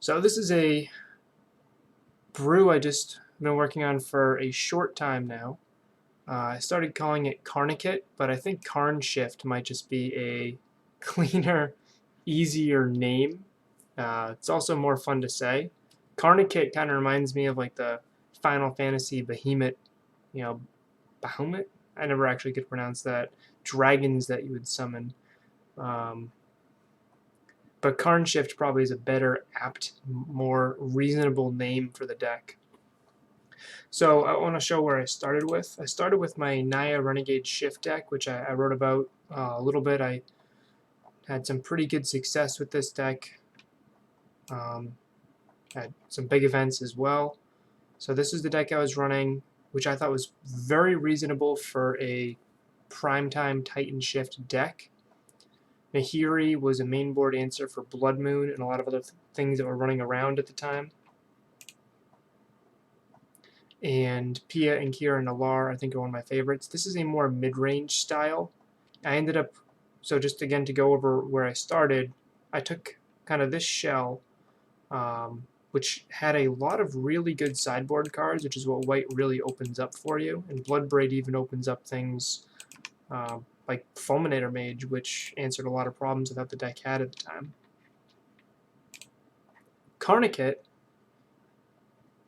So this is a brew I just been working on for a short time now. I started calling it Karnikit, but I think Karnshift might just be a cleaner, easier name. It's also more fun to say. Karnikit kind of reminds me of like the Final Fantasy Behemoth, you know, Bahamut? I never actually could pronounce that. Dragons that you would summon. Um, but Karnshift probably is a better, apt, more reasonable name for the deck. So I want to show where I started with. I started with my Naya Renegade Shift deck, which I wrote about a little bit. I had some pretty good success with this deck. Had some big events as well. So this is the deck I was running, which I thought was very reasonable for a primetime Titanshift deck. Nahiri was a main board answer for Blood Moon and a lot of other things that were running around at the time. And Pia and Kira and Alar, I think, are one of my favorites. This is a more mid-range style. I ended up, so just again to go over where I started, I took kind of this shell, which had a lot of really good sideboard cards, which is what white really opens up for you. And Bloodbraid even opens up things like Fulminator Mage, which answered a lot of problems that the deck had at the time. Karnikit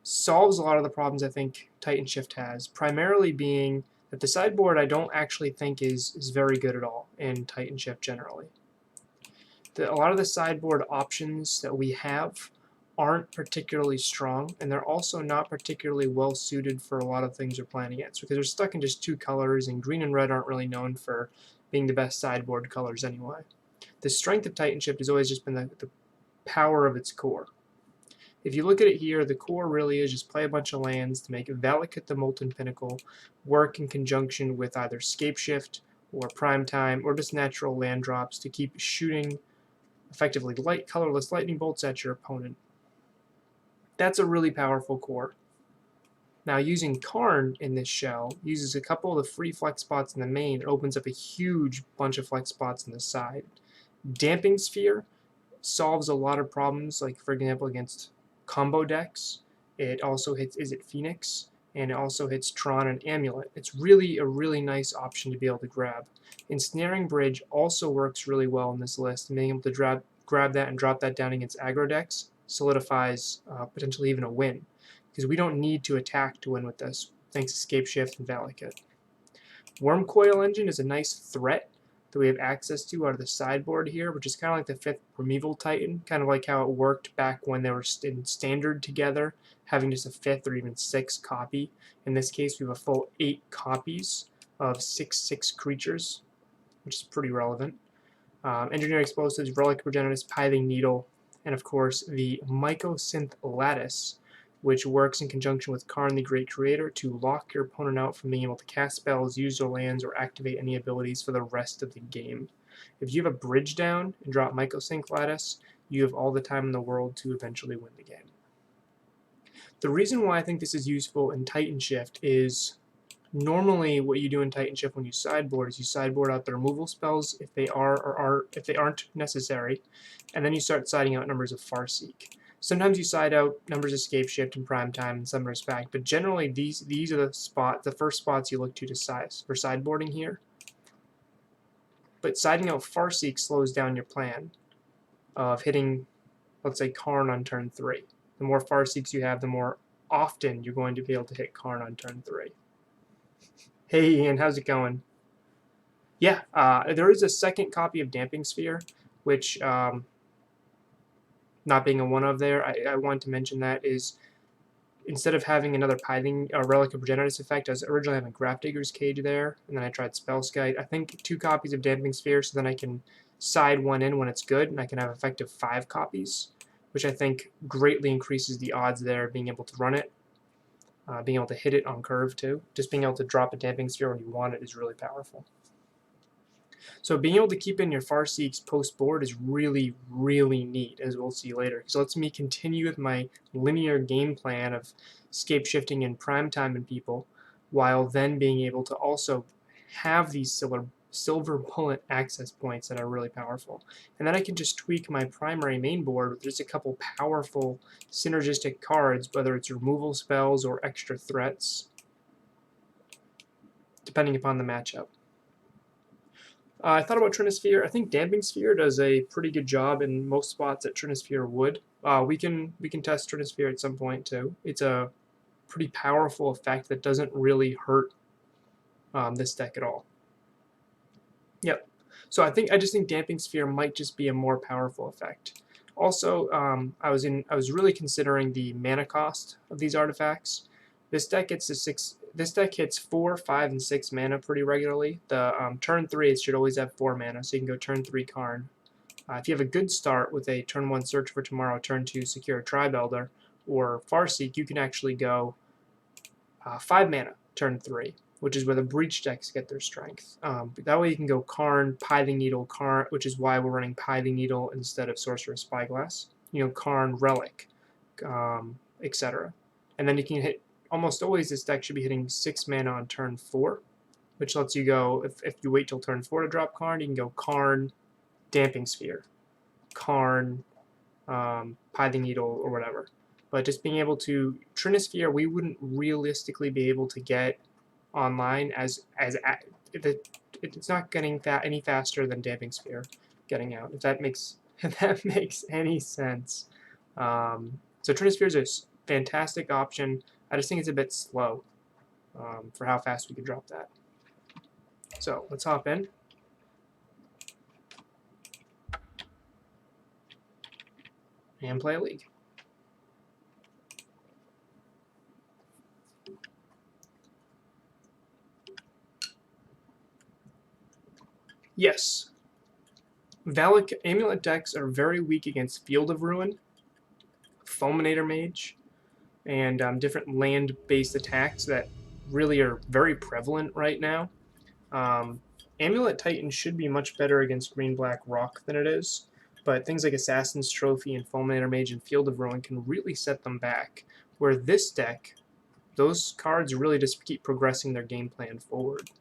solves a lot of the problems I think Titanshift has, primarily being that the sideboard I don't actually think is very good at all in Titanshift generally. A lot of the sideboard options that we have aren't particularly strong, and they're also not particularly well suited for a lot of things we're playing against, because they're stuck in just two colors, and green and red aren't really known for being the best sideboard colors anyway. The strength of Titanshift has always just been the power of its core. If you look at it here, the core really is just play a bunch of lands to make Valakut the Molten Pinnacle work in conjunction with either Scapeshift or Primetime or just natural land drops to keep shooting effectively colorless lightning bolts at your opponent. That's a really powerful core. Now using Karn in this shell uses a couple of the free flex spots in the main. It opens up a huge bunch of flex spots in the side. Damping Sphere solves a lot of problems, like for example against combo decks. It also hits Izzet Phoenix, and it also hits Tron and Amulet. It's really a really nice option to be able to grab. Ensnaring Bridge also works really well in this list, and being able to grab that and drop that down against aggro decks solidifies potentially even a win, because we don't need to attack to win with this, thanks to Scapeshift and Valakut. Wormcoil Engine is a nice threat that we have access to out of the sideboard here, which is kind of like the 5th Primeval Titan, kind of like how it worked back when they were in Standard together, having just a 5th or even 6th copy. In this case, we have a full 8 copies of 6/6 creatures, which is pretty relevant. Engineering Explosives, Relic Progenitus, Pithing Needle, and of course the Mycosynth Lattice, which works in conjunction with Karn the Great Creator to lock your opponent out from being able to cast spells, use their lands, or activate any abilities for the rest of the game. If you have a bridge down and drop Mycosynth Lattice, you have all the time in the world to eventually win the game. The reason why I think this is useful in Titanshift is normally what you do in Titanshift when you sideboard is you sideboard out the removal spells if they are or if they aren't necessary, and then you start siding out numbers of Farseek. Sometimes you side out numbers of Scapeshift and Primetime in some respect, but generally these are the first spots you look to size for sideboarding here. But siding out Farseek slows down your plan of hitting, let's say, Karn on turn 3. The more Farseeks you have, the more often you're going to be able to hit Karn on turn 3. Hey Ian, how's it going? Yeah, there is a second copy of Damping Sphere, which, not being a one of there, I wanted to mention that is, instead of having another Pithing or Relic of Progenitus effect, I was originally having Grafdigger's Cage there, and then I tried Spellskite. I think 2 copies of Damping Sphere, so then I can side one in when it's good, and I can have effective 5 copies, which I think greatly increases the odds there of being able to run it. Being able to hit it on curve too. Just being able to drop a Damping Sphere when you want it is really powerful. So being able to keep in your Farseeks post-board is really, really neat, as we'll see later. So it lets me continue with my linear game plan of Scapeshifting and Primetime in people, while then being able to also have these silver bullet access points that are really powerful. And then I can just tweak my primary main board with just a couple powerful synergistic cards, whether it's removal spells or extra threats, depending upon the matchup. I thought about Trinisphere. I think Damping Sphere does a pretty good job in most spots that Trinisphere would. We can test Trinisphere at some point too. It's a pretty powerful effect that doesn't really hurt this deck at all. Yep. So I just think Damping Sphere might just be a more powerful effect. Also, I was really considering the mana cost of these artifacts. This deck gets to 6. This deck hits 4, 5, and 6 mana pretty regularly. The turn 3 it should always have 4 mana, so you can go turn 3 Karn. If you have a good start with a turn 1 Search for Tomorrow, turn 2 Secure Tribe Elder, or Farseek, you can actually go 5 mana turn 3, which is where the Breach decks get their strength. That way you can go Karn, Pithing Needle, Karn, which is why we're running Pithing Needle instead of Sorcerer's Spyglass. You know, Karn, Relic, etc. And then you can hit, almost always this deck should be hitting 6 mana on turn 4, which lets you go, if you wait till turn 4 to drop Karn, you can go Karn, Damping Sphere, Karn, Pithing Needle, or whatever. But just being able to, Trinisphere, we wouldn't realistically be able to get online it's not getting any faster than Damping Sphere getting out, if that makes any sense. So Trinisphere is a fantastic option. I just think it's a bit slow for how fast we can drop that. So let's hop in. And play a league. Yes. Valak Amulet decks are very weak against Field of Ruin, Fulminator Mage, and different land-based attacks that really are very prevalent right now. Amulet Titan should be much better against Green-Black Rock than it is, but things like Assassin's Trophy and Fulminator Mage and Field of Ruin can really set them back, where this deck, those cards really just keep progressing their game plan forward.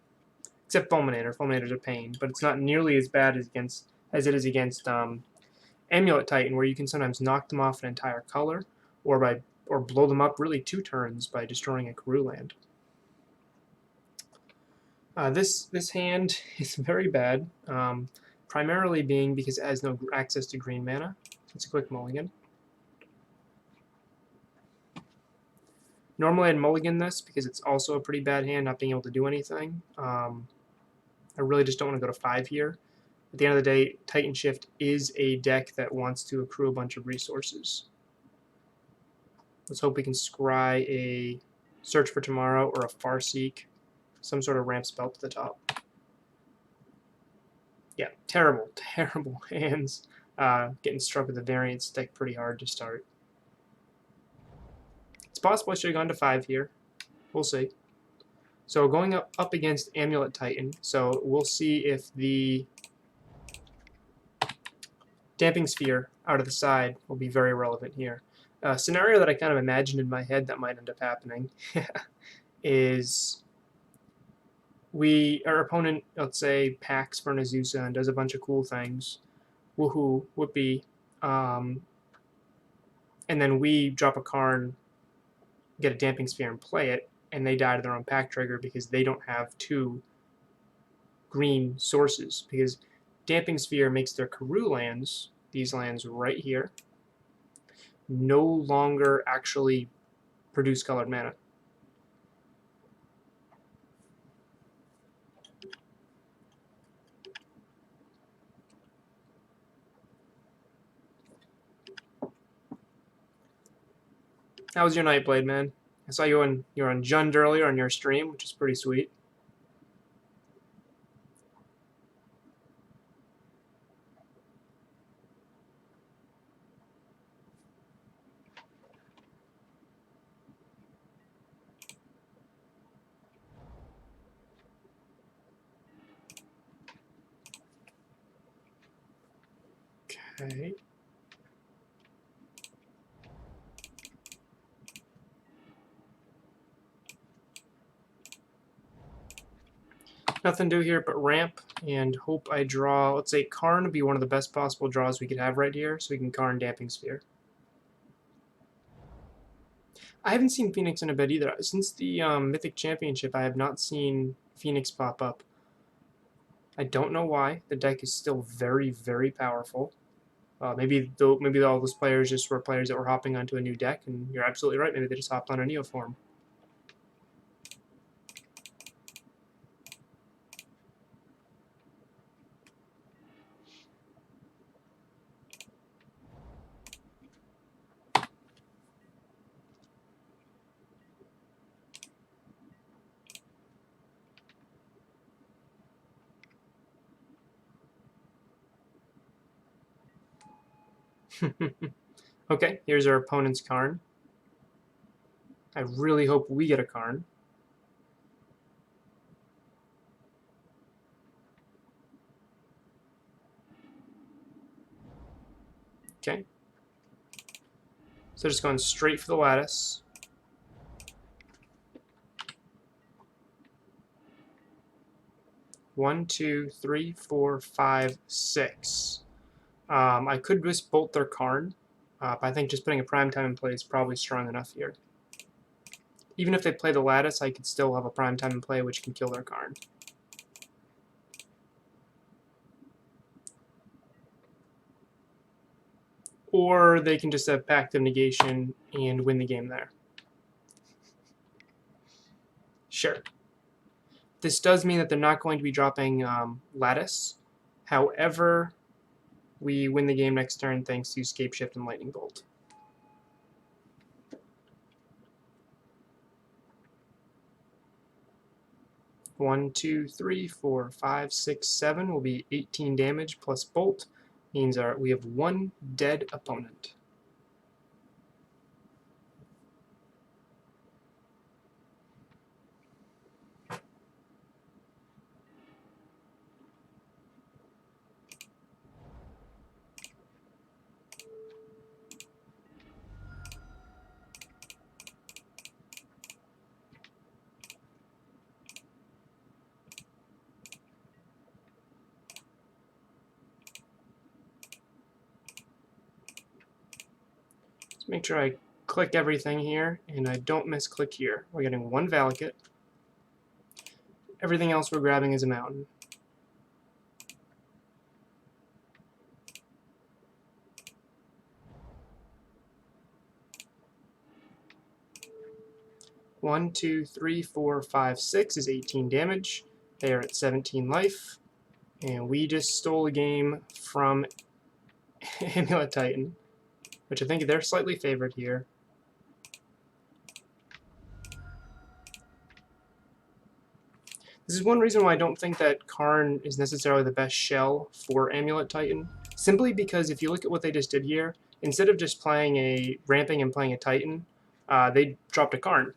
Except Fulminator. Fulminator's a pain, but it's not nearly as bad as it is against Amulet Titan, where you can sometimes knock them off an entire color, or blow them up really 2 turns by destroying a Karoo land. This hand is very bad, primarily being because it has no access to green mana. It's a quick mulligan. Normally I'd mulligan this because it's also a pretty bad hand, not being able to do anything. I really just don't want to go to 5 here. At the end of the day, Titanshift is a deck that wants to accrue a bunch of resources. Let's hope we can scry a Search for Tomorrow or a Farseek, some sort of ramp spell to the top. Yeah, terrible, terrible hands. Getting struck with a variance deck pretty hard to start. It's possible I should have gone to 5 here. We'll see. So going up against Amulet Titan, so we'll see if the Damping Sphere out of the side will be very relevant here. A scenario that I kind of imagined in my head that might end up happening is our opponent, let's say, packs for an Azusa and does a bunch of cool things. Woohoo, whoopee. And then we drop a Karn, get a Damping Sphere and play it, and they die to their own pack trigger because they don't have 2 green sources. Because Damping Sphere makes their Karoo lands, these lands right here, no longer actually produce colored mana. How was your Nightblade, man? I saw you on Jund earlier on your stream, which is pretty sweet. Okay. Nothing to do here but ramp and hope I draw. Let's say Karn would be one of the best possible draws we could have right here, so we can Karn Damping Sphere. I haven't seen Phoenix in a bit either. Since the Mythic Championship, I have not seen Phoenix pop up. I don't know why. The deck is still very, very powerful. Maybe all those players just were players that were hopping onto a new deck, and you're absolutely right. Maybe they just hopped on a Neoform. Okay, here's our opponent's Karn. I really hope we get a Karn. Okay. So just going straight for the lattice. One, two, three, four, five, six. I could just bolt their Karn, but I think just putting a prime time in play is probably strong enough here. Even if they play the lattice, I could still have a prime time in play, which can kill their Karn. Or they can just have Pact of Negation and win the game there. Sure. This does mean that they're not going to be dropping lattice. However, we win the game next turn thanks to Scapeshift and Lightning Bolt. One, two, three, four, five, six, 7 will be 18 damage plus Bolt. Means we have one dead opponent. Make sure I click everything here, and I don't misclick here. We're getting one Valakut. Everything else we're grabbing is a mountain. One, two, three, four, five, 6 is 18 damage. They are at 17 life. And we just stole a game from Amulet Titan, which I think they're slightly favored here. This is one reason why I don't think that Karn is necessarily the best shell for Amulet Titan. Simply because if you look at what they just did here, instead of just playing a ramping and playing a Titan, they dropped a Karn.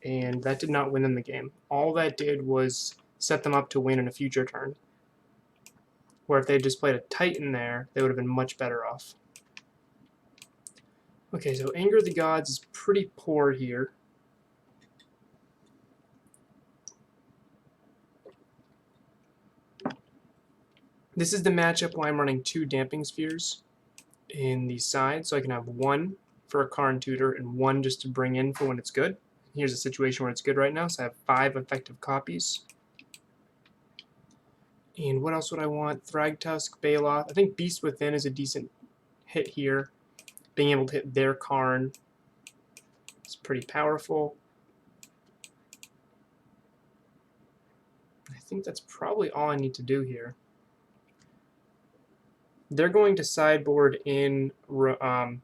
And that did not win them the game. All that did was set them up to win in a future turn. Where if they had just played a Titan there, they would have been much better off. Okay, so Anger of the Gods is pretty poor here. This is the matchup why I'm running 2 Damping Spheres in the side, so I can have 1 for a Karn tutor and 1 just to bring in for when it's good. Here's a situation where it's good right now, so I have 5 effective copies. And what else would I want? Thragtusk, Baloth. I think Beast Within is a decent hit here. Being able to hit their Karn is pretty powerful. I think that's probably all I need to do here. They're going to sideboard in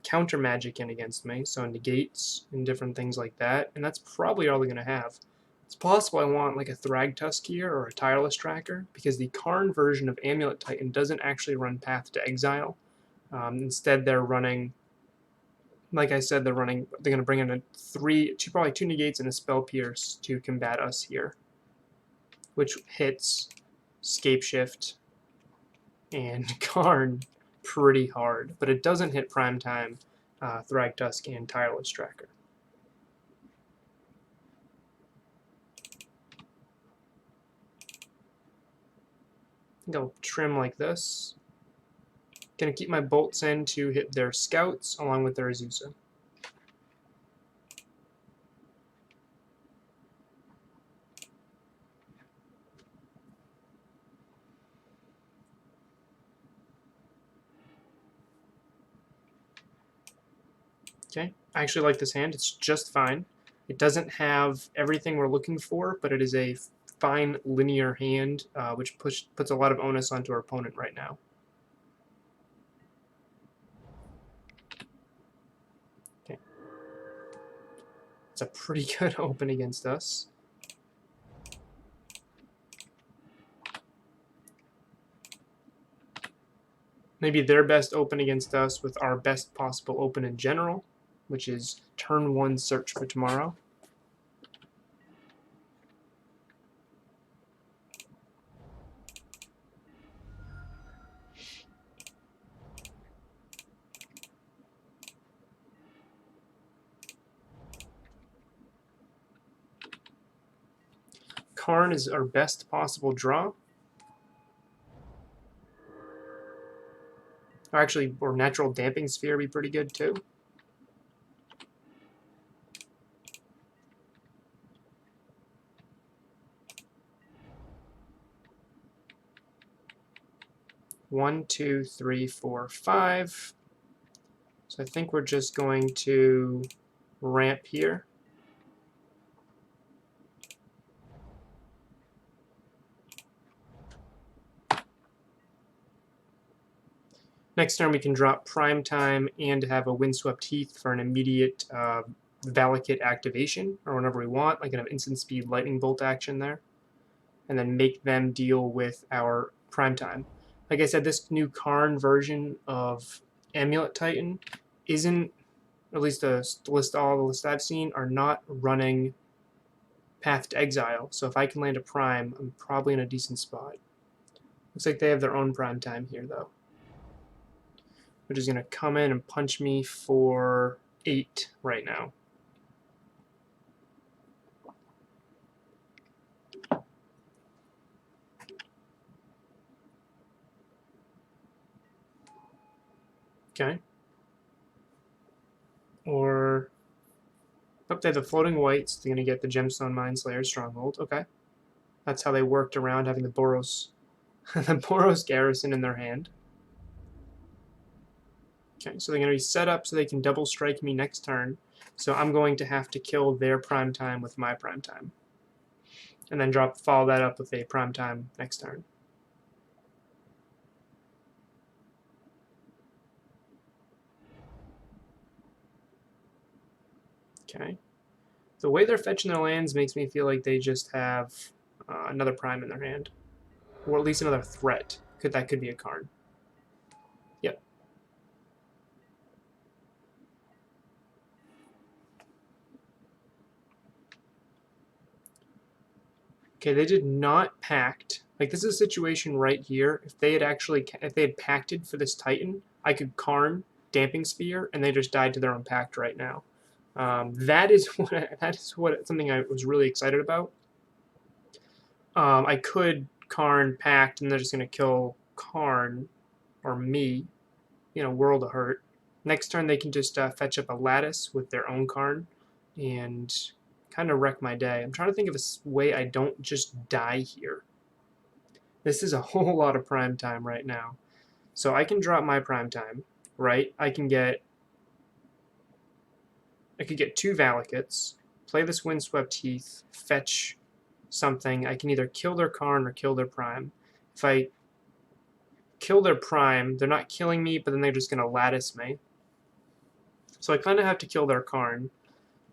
counter magic in against me, so negates and different things like that, and that's probably all they're going to have. It's possible I want like a Thragtusk here or a Tireless Tracker, because the Karn version of Amulet Titan doesn't actually run Path to Exile. Instead, they're running, like I said, they're going to bring in probably two negates and a Spell Pierce to combat us here, which hits Scapeshift and Karn pretty hard, but it doesn't hit Primetime, Thragtusk, and Tireless Tracker. think I'll trim like this. Gonna keep my bolts in to hit their scouts along with their Azusa. Okay, I actually like this hand. It's just fine. It doesn't have everything we're looking for, but it is a fine linear hand, which puts a lot of onus onto our opponent right now. Okay, it's a pretty good open against us. Maybe their best open against us with our best possible open in general, which is turn 1 search for tomorrow. Karn is our best possible draw. Or natural damping sphere would be pretty good too. One, two, three, four, five. So I think we're just going to ramp here. Next turn we can drop Prime Time and have a Windswept Heath for an immediate Valakut activation, or whenever we want, like an instant speed lightning bolt action there, and then make them deal with our Prime Time. Like I said, this new Karn version of Amulet Titan isn't, at least all the lists I've seen, are not running Path to Exile. So if I can land a Prime, I'm probably in a decent spot. Looks like they have their own Prime Time here, though, which is going to come in and punch me for 8 right now. Okay. Or, oh, they have the floating whites. They're going to get the Gemstone Mindslayer Stronghold. Okay. That's how they worked around having the Boros, the Boros Garrison in their hand. Okay, so they're going to be set up so they can double strike me next turn. So I'm going to have to kill their Prime Time with my Prime Time. And then follow that up with a Prime Time next turn. Okay. The way they're fetching their lands makes me feel like they just have another Prime in their hand. Or at least another threat. That could be a Karn. Yep. Okay, they did not pact. Like, this is a situation right here. If they had pacted for this Titan, I could Karn, Damping Sphere, and they just died to their own pact right now. That is something I was really excited about. I could Karn pact, and they're just going to kill Karn or me, World of Hurt. Next turn, they can just fetch up a Lattice with their own Karn and kind of wreck my day. I'm trying to think of a way I don't just die here. This is a whole lot of Prime Time right now. So I can drop my Prime Time, right? I could get 2 Valakuts, play this Windswept Heath, fetch something. I can either kill their Karn or kill their Prime. If I kill their Prime, they're not killing me, but then they're just going to Lattice me. So I kind of have to kill their Karn.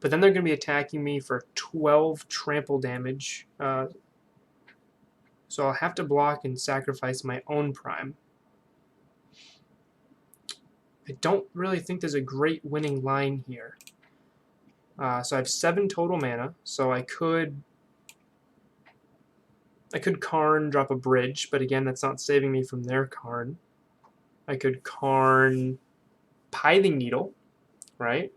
But then they're going to be attacking me for 12 trample damage. So I'll have to block and sacrifice my own Prime. I don't really think there's a great winning line here. So I have 7 total mana, so I could Karn, drop a bridge, but again, that's not saving me from their Karn. I could Karn Pithing Needle, right?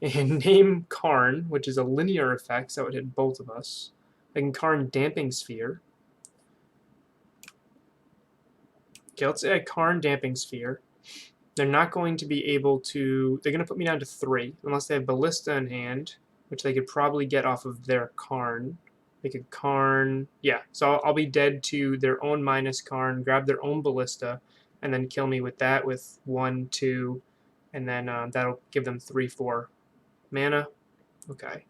And name Karn, which is a linear effect, so it would hit both of us. I can Karn Damping Sphere. Okay, let's say I Karn Damping Sphere. They're not going to be able to... They're going to put me down to 3, unless they have Ballista in hand, which they could probably get off of their Karn. They could Karn... Yeah, so I'll be dead to their own minus Karn, grab their own Ballista, and then kill me with that with 1, 2, and then that'll give them 3, 4 mana. Okay.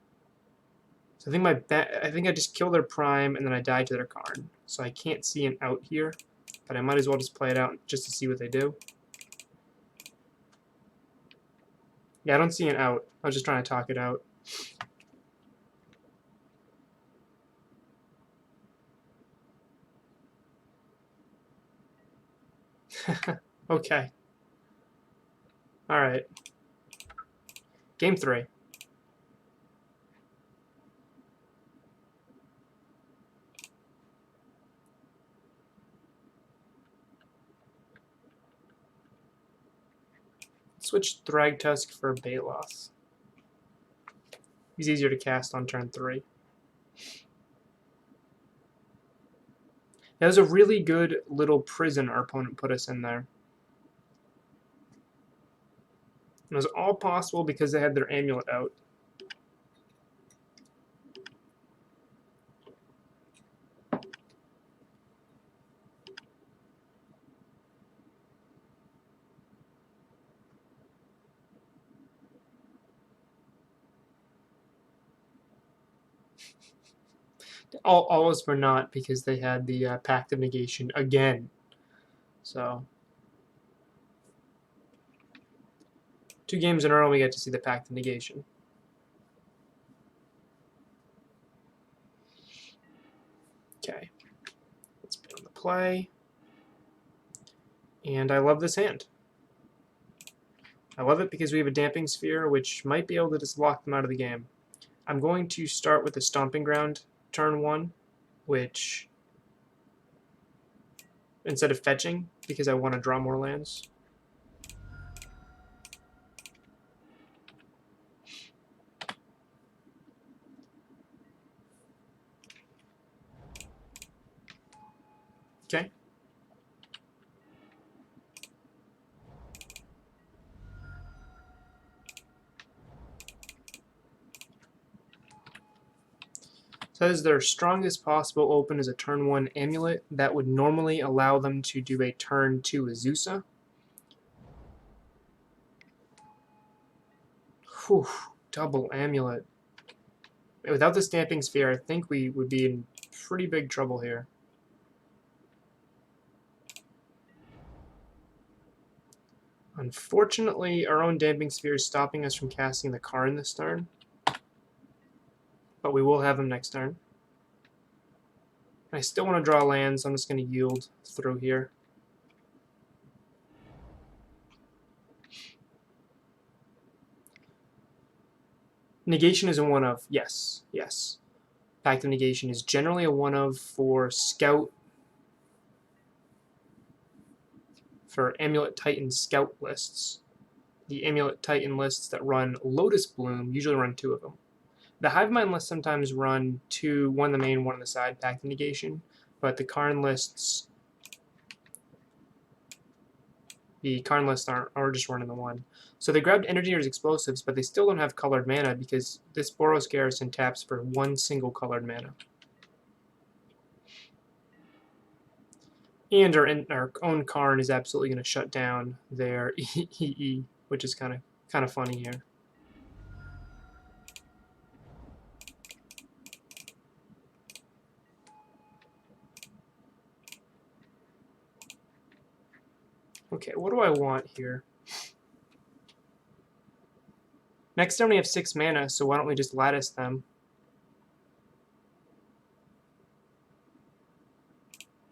So I think I just kill their Prime, and then I die to their Karn. So I can't see an out here, but I might as well just play it out just to see what they do. Yeah, I don't see an out. I was just trying to talk it out. Okay. Alright. Game 3. Switch Thragtusk for Baloth. He's easier to cast on turn 3. That was a really good little prison our opponent put us in there. It was all possible because they had their Amulet out. Almost were not because they had the Pact of Negation again. So 2 games in a row we get to see the Pact of Negation. Okay, let's be on the play. And I love this hand. I love it because we have a Damping Sphere, which might be able to just lock them out of the game. I'm going to start with the Stomping Ground turn 1, which, instead of fetching, because I want to draw more lands. Okay. Says their strongest possible open is a turn 1 Amulet. That would normally allow them to do a turn 2 Azusa. Whew, double Amulet. Without the Stamping Sphere, I think we would be in pretty big trouble here. Unfortunately, our own Damping Sphere is stopping us from casting the Karn this turn. But we will have him next turn. I still want to draw lands, so I'm just going to yield through here. Negation is a 1 of. Yes, yes. Pact of Negation is generally a 1 of for Scout, for Amulet Titan Scout lists. The Amulet Titan lists that run Lotus Bloom usually run 2 of them. The Hive Mind lists sometimes run 2, 1 on the main, 1 on the side, Pact of Negation, but the Karn lists are just running the 1. So they grabbed Energy-Eater's Explosives, but they still don't have colored mana because this Boros Garrison taps for 1 single colored mana. And our own Karn is absolutely going to shut down their EE, which is kind of funny here. Okay, what do I want here? Next turn we have 6 mana, so why don't we just Lattice them?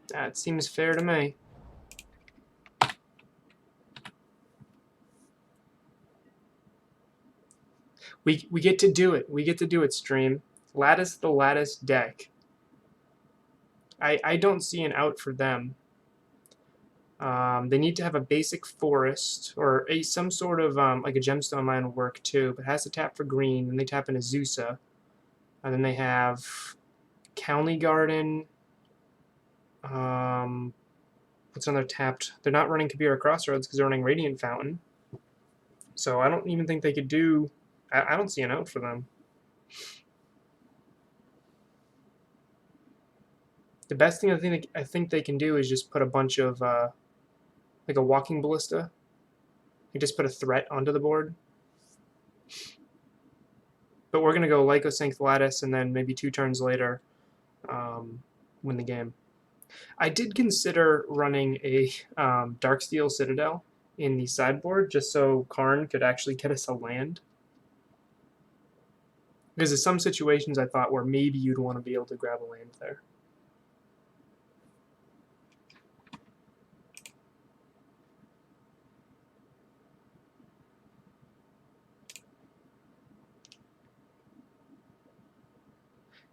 That seems fair to me. We get to do it. We get to do it, stream. Lattice the Lattice deck. I don't see an out for them. They need to have a basic forest or some sort of like a gemstone mine will work too, but it has to tap for green. Then they tap in Azusa, and then they have County Garden. What's another tapped? They're not running Kabira Crossroads because they're running Radiant Fountain. So I don't even think they could do... I don't see an out for them. The best thing I think they can do is just put a bunch of... like a Walking Ballista. You just put a threat onto the board. But we're going to go Lycosynth Lattice and then maybe 2 turns later win the game. I did consider running a Darksteel Citadel in the sideboard just so Karn could actually get us a land. Because there's some situations I thought where maybe you'd want to be able to grab a land there.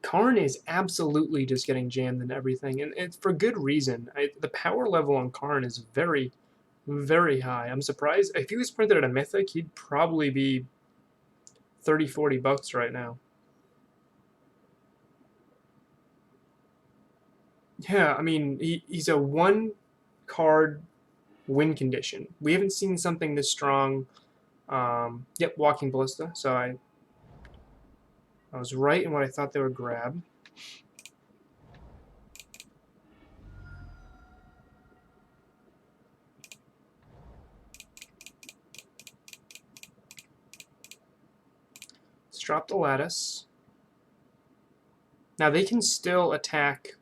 Karn is absolutely just getting jammed in everything, and it's for good reason. The power level on Karn is very, very high. I'm surprised. If he was printed at a Mythic, he'd probably be 30, 40 bucks right now. Yeah, I mean, he's a 1-card win condition. We haven't seen something this strong. Yep, Walking Ballista. So I was right in what I thought they would grab. Let's drop the Lattice. Now they can still attack.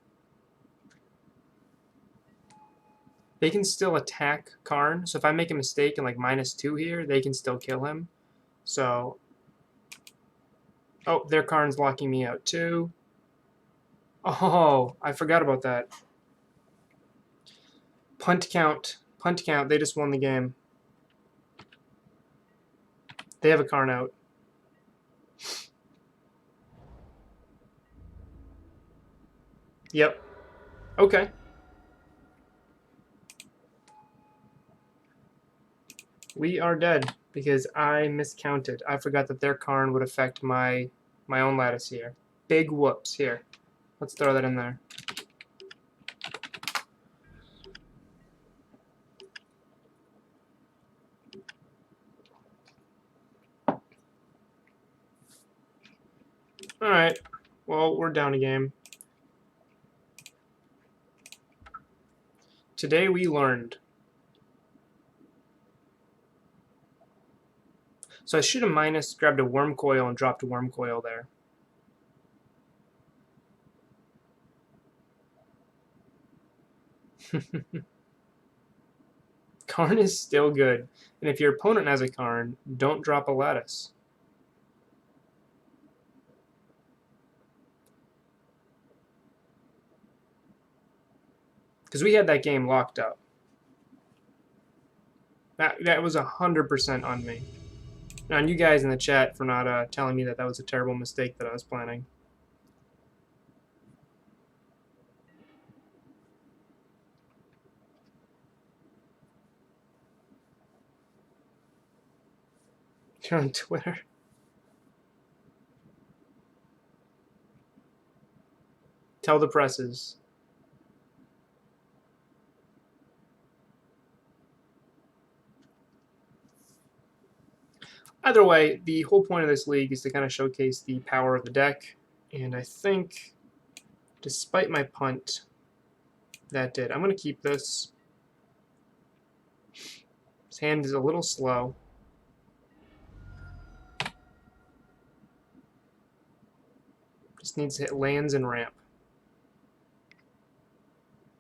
They can still attack Karn. So if I make a mistake and like -2 here, they can still kill him. So, oh, their Karn's locking me out too. Oh, I forgot about that. Punt count. Punt count. They just won the game. They have a Karn out. Yep. Okay. We are dead because I miscounted. I forgot that their Karn would affect my own Lattice here. Big whoops. Here. Let's throw that in there. Alright. Well, we're down a game. Today we learned. So I should have grabbed a Worm Coil and dropped a Worm Coil there. Karn is still good. And if your opponent has a Karn, don't drop a Lattice. Because we had that game locked up. That was 100% on me. And on you guys in the chat for not telling me that that was a terrible mistake that I was planning. You're on Twitter. Tell the presses. Either way, the whole point of this league is to kind of showcase the power of the deck, and I think, despite my punt, that did. I'm going to keep this. His hand is a little slow. Just needs to hit lands and ramp.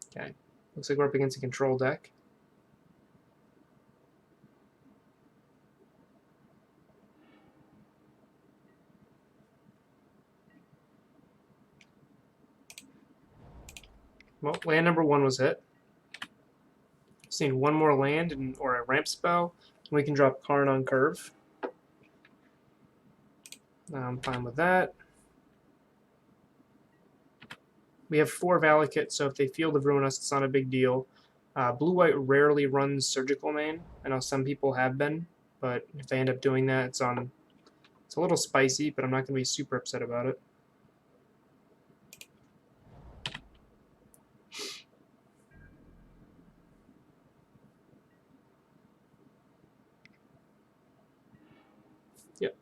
Okay, looks like we're up against a control deck. Well, land number 1 was hit. Just need 1 more land or a ramp spell, and we can drop Karn on curve. I'm fine with that. We have 4 Valakut, so if they Field of Ruin us, it's not a big deal. Blue-white rarely runs Surgical Main. I know some people have been, but if they end up doing that, it's a little spicy, but I'm not going to be super upset about it. Yep.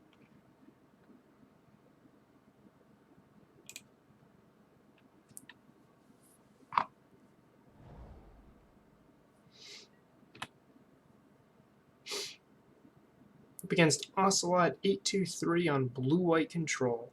Up against Ocelot 823 on blue-white control.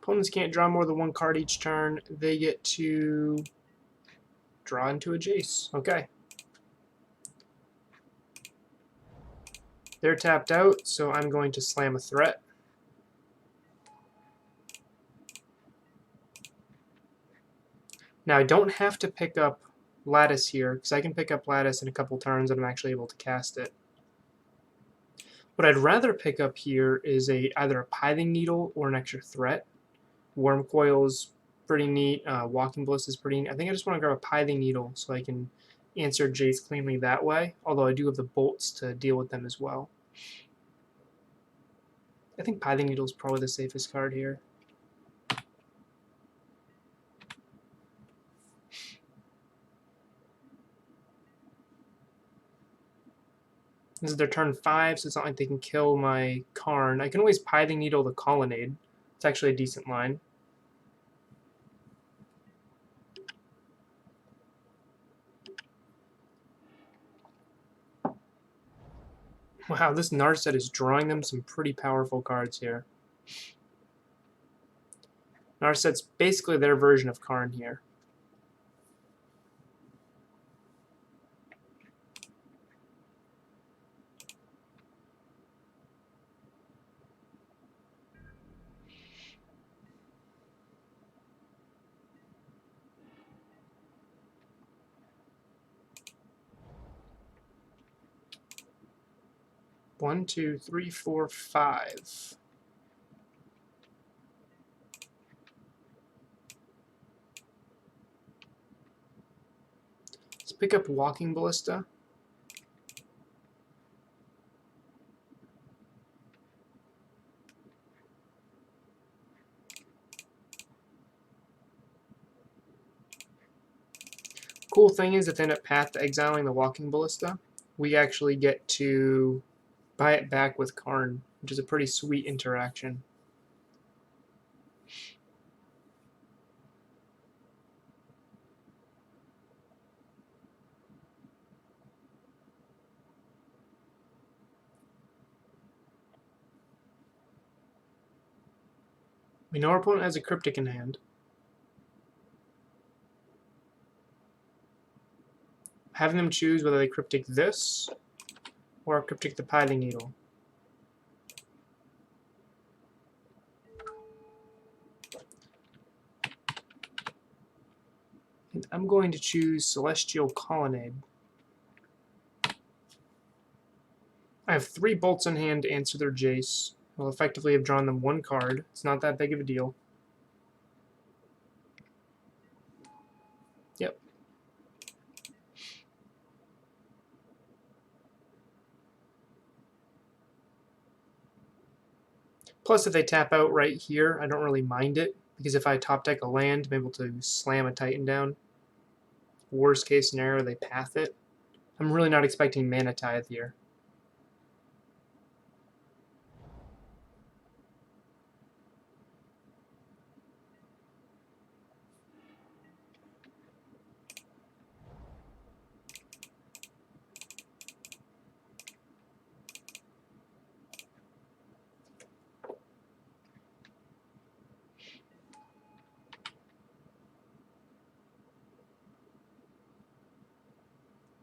Opponents can't draw more than one card each turn. They get to draw into a Jace. Okay. They're tapped out, so I'm going to slam a threat. Now I don't have to pick up Lattice here, because I can pick up Lattice in a couple turns and I'm actually able to cast it. What I'd rather pick up here is either a Pithing Needle or an extra threat. Worm Coil is pretty neat. Walking Bliss is pretty neat. I think I just want to grab a Pithing Needle so I can answer Jace cleanly that way, although I do have the bolts to deal with them as well. I think Pithing Needle is probably the safest card here. This is their turn 5, so it's not like they can kill my Karn. I can always Pithing Needle the Colonnade. It's actually a decent line. Wow, this Narset is drawing them some pretty powerful cards here. Narset's basically their version of Karn here. One, two, three, four, five. Let's pick up Walking Ballista. Cool thing is, if they end up path exiling the Walking Ballista, we actually get to buy it back with Karn, which is a pretty sweet interaction. We know our opponent has a Cryptic in hand. Having them choose whether they Cryptic this or Cryptic the Pithing Needle. And I'm going to choose Celestial Colonnade. I have 3 bolts in hand to answer their Jace. I'll effectively have drawn them 1 card. It's not that big of a deal. Yep. Plus, if they tap out right here, I don't really mind it, because if I top deck a land, I'm able to slam a Titan down. Worst case scenario, they path it. I'm really not expecting Mana Tithe here.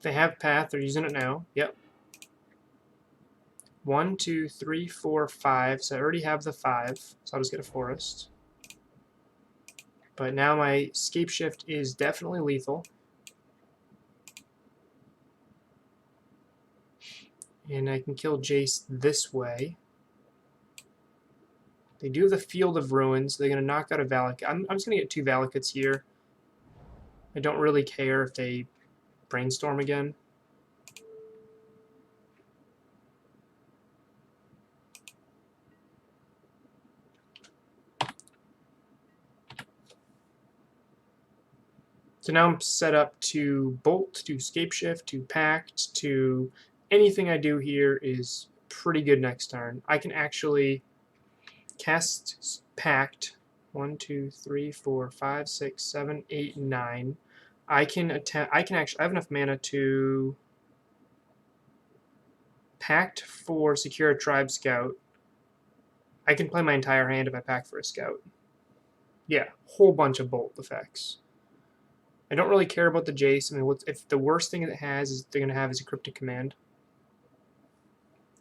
They have path, they're using it now. Yep. 1, 2, 3, 4, 5. So I already have the 5, so I'll just get a forest. But now my Scapeshift is definitely lethal. And I can kill Jace this way. They do have the Field of Ruins. They're going to knock out a Valakut. I'm just going to get 2 Valakuts here. I don't really care if they Brainstorm again. So now I'm set up to bolt, to scapeshift, to pact, to anything I do here is pretty good next turn. I can actually cast pact 1, 2, 3, 4, 5, 6, 7, 8, 9. I can attempt. I have enough mana to pact for secure a tribe scout. I can play my entire hand if I pact for a scout. Yeah, whole bunch of bolt effects. I don't really care about the Jace. I mean, if the worst thing it has is they're going to have is a cryptic command.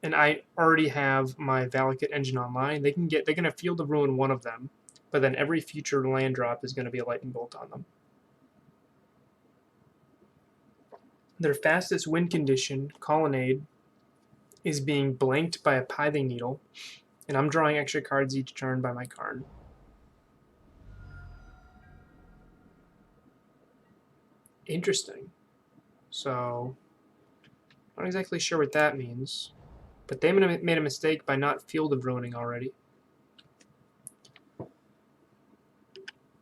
And I already have my Valakut engine online. They're going to Field of Ruin one of them, but then every future land drop is going to be a lightning bolt on them. Their fastest win condition, Colonnade, is being blanked by a Pithing Needle, and I'm drawing extra cards each turn by my Karn. Interesting. So, not exactly sure what that means, but they made a mistake by not Field of Ruining already.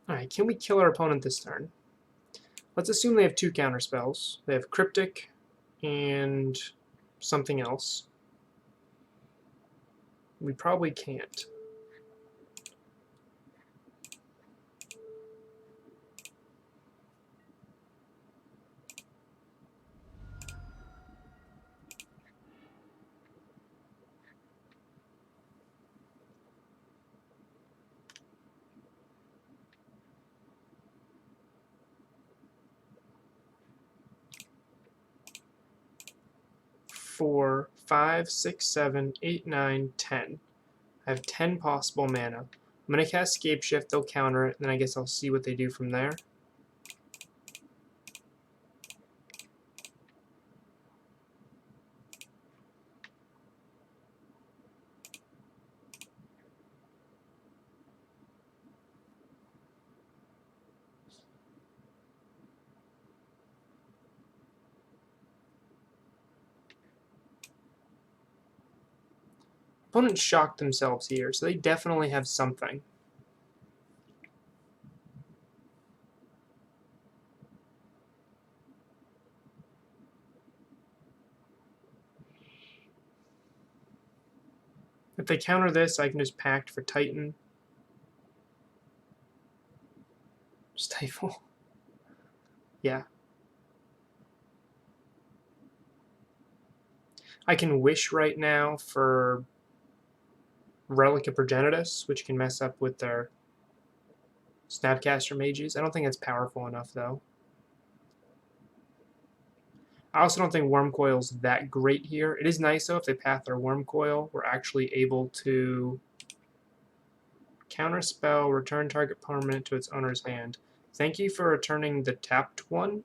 Alright, can we kill our opponent this turn? Let's assume they have 2 counter spells. They have Cryptic and something else. We probably can't. Four, 5, 6, 7, 8, 9, 10. I have 10 possible mana. I'm going to cast Scapeshift, they'll counter it, and then I guess I'll see what they do from there. Opponents shocked themselves here, so they definitely have something. If they counter this, I can just pact for Titan. Stifle. Yeah. I can wish right now for Relic of Progenitus, which can mess up with their Snapcaster mages. I don't think it's powerful enough, though. I also don't think Wormcoil's that great here. It is nice, though, if they path their Wormcoil, we're actually able to counterspell, return target permanent to its owner's hand. Thank you for returning the tapped one.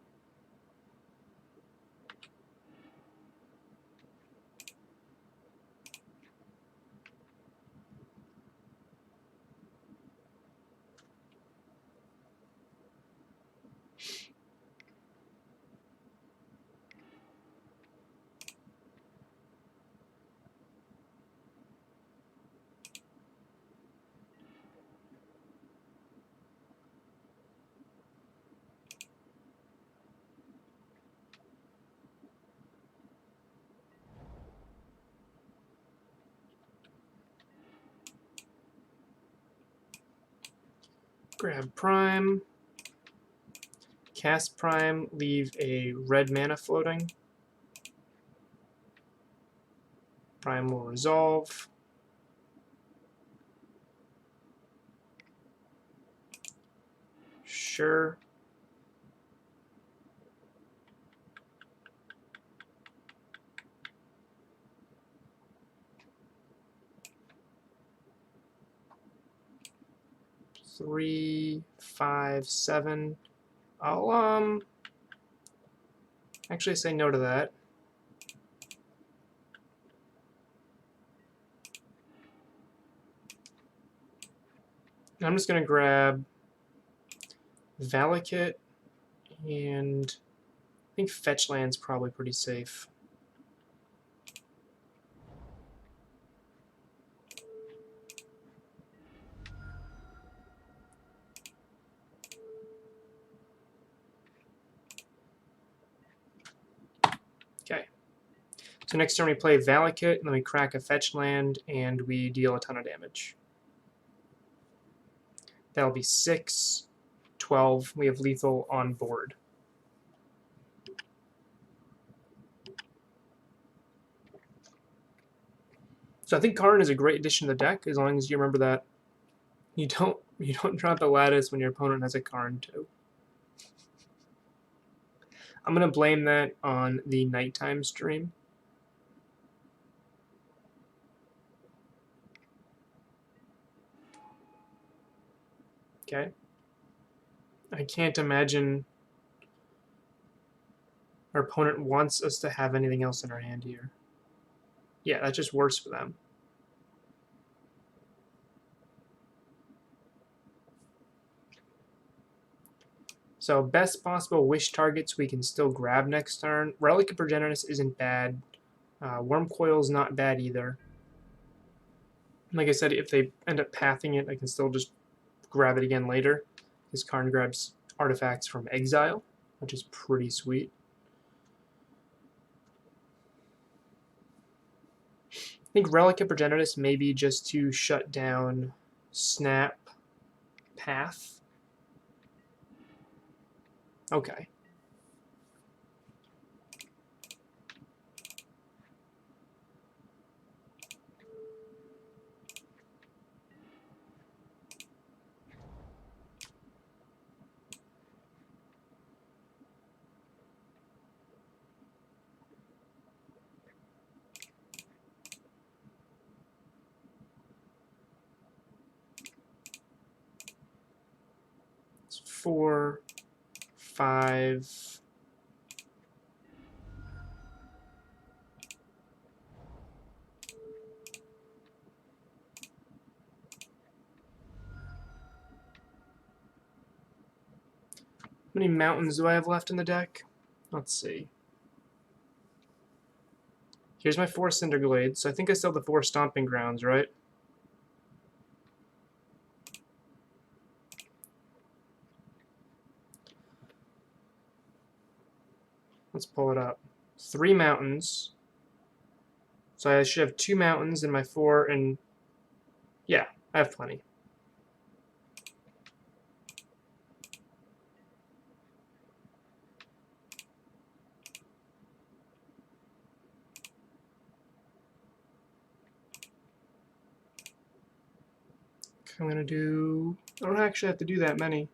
Grab Prime. Cast Prime, leave a red mana floating. Prime will resolve. Sure. Three, 5, 7. I'll actually say no to that. I'm just gonna grab Valakut, and I think Fetch Land's probably pretty safe. So next turn we play Valakut, and then we crack a fetch land, and we deal a ton of damage. That'll be 6, 12. We have lethal on board. So I think Karn is a great addition to the deck, as long as you remember that you don't drop the lattice when your opponent has a Karn too. I'm gonna blame that on the nighttime stream. Okay. I can't imagine our opponent wants us to have anything else in our hand here. Yeah, that's just worse for them. So best possible wish targets we can still grab next turn. Relic of Progenitus isn't bad. Worm Coil's not bad either. Like I said, if they end up pathing it, I can still just grab it again later. Because Karn grabs artifacts from exile, which is pretty sweet. I think Relic of Progenitus maybe just to shut down Snap Path. Okay. It's 4, 5. How many mountains do I have left in the deck? Let's see. Here's my 4 Cinderglades, so I think I still have the 4 Stomping Grounds, right? Let's pull it up. 3 mountains. So I should have 2 mountains in my 4, and yeah, I have plenty. I'm gonna do. I don't actually have to do that many.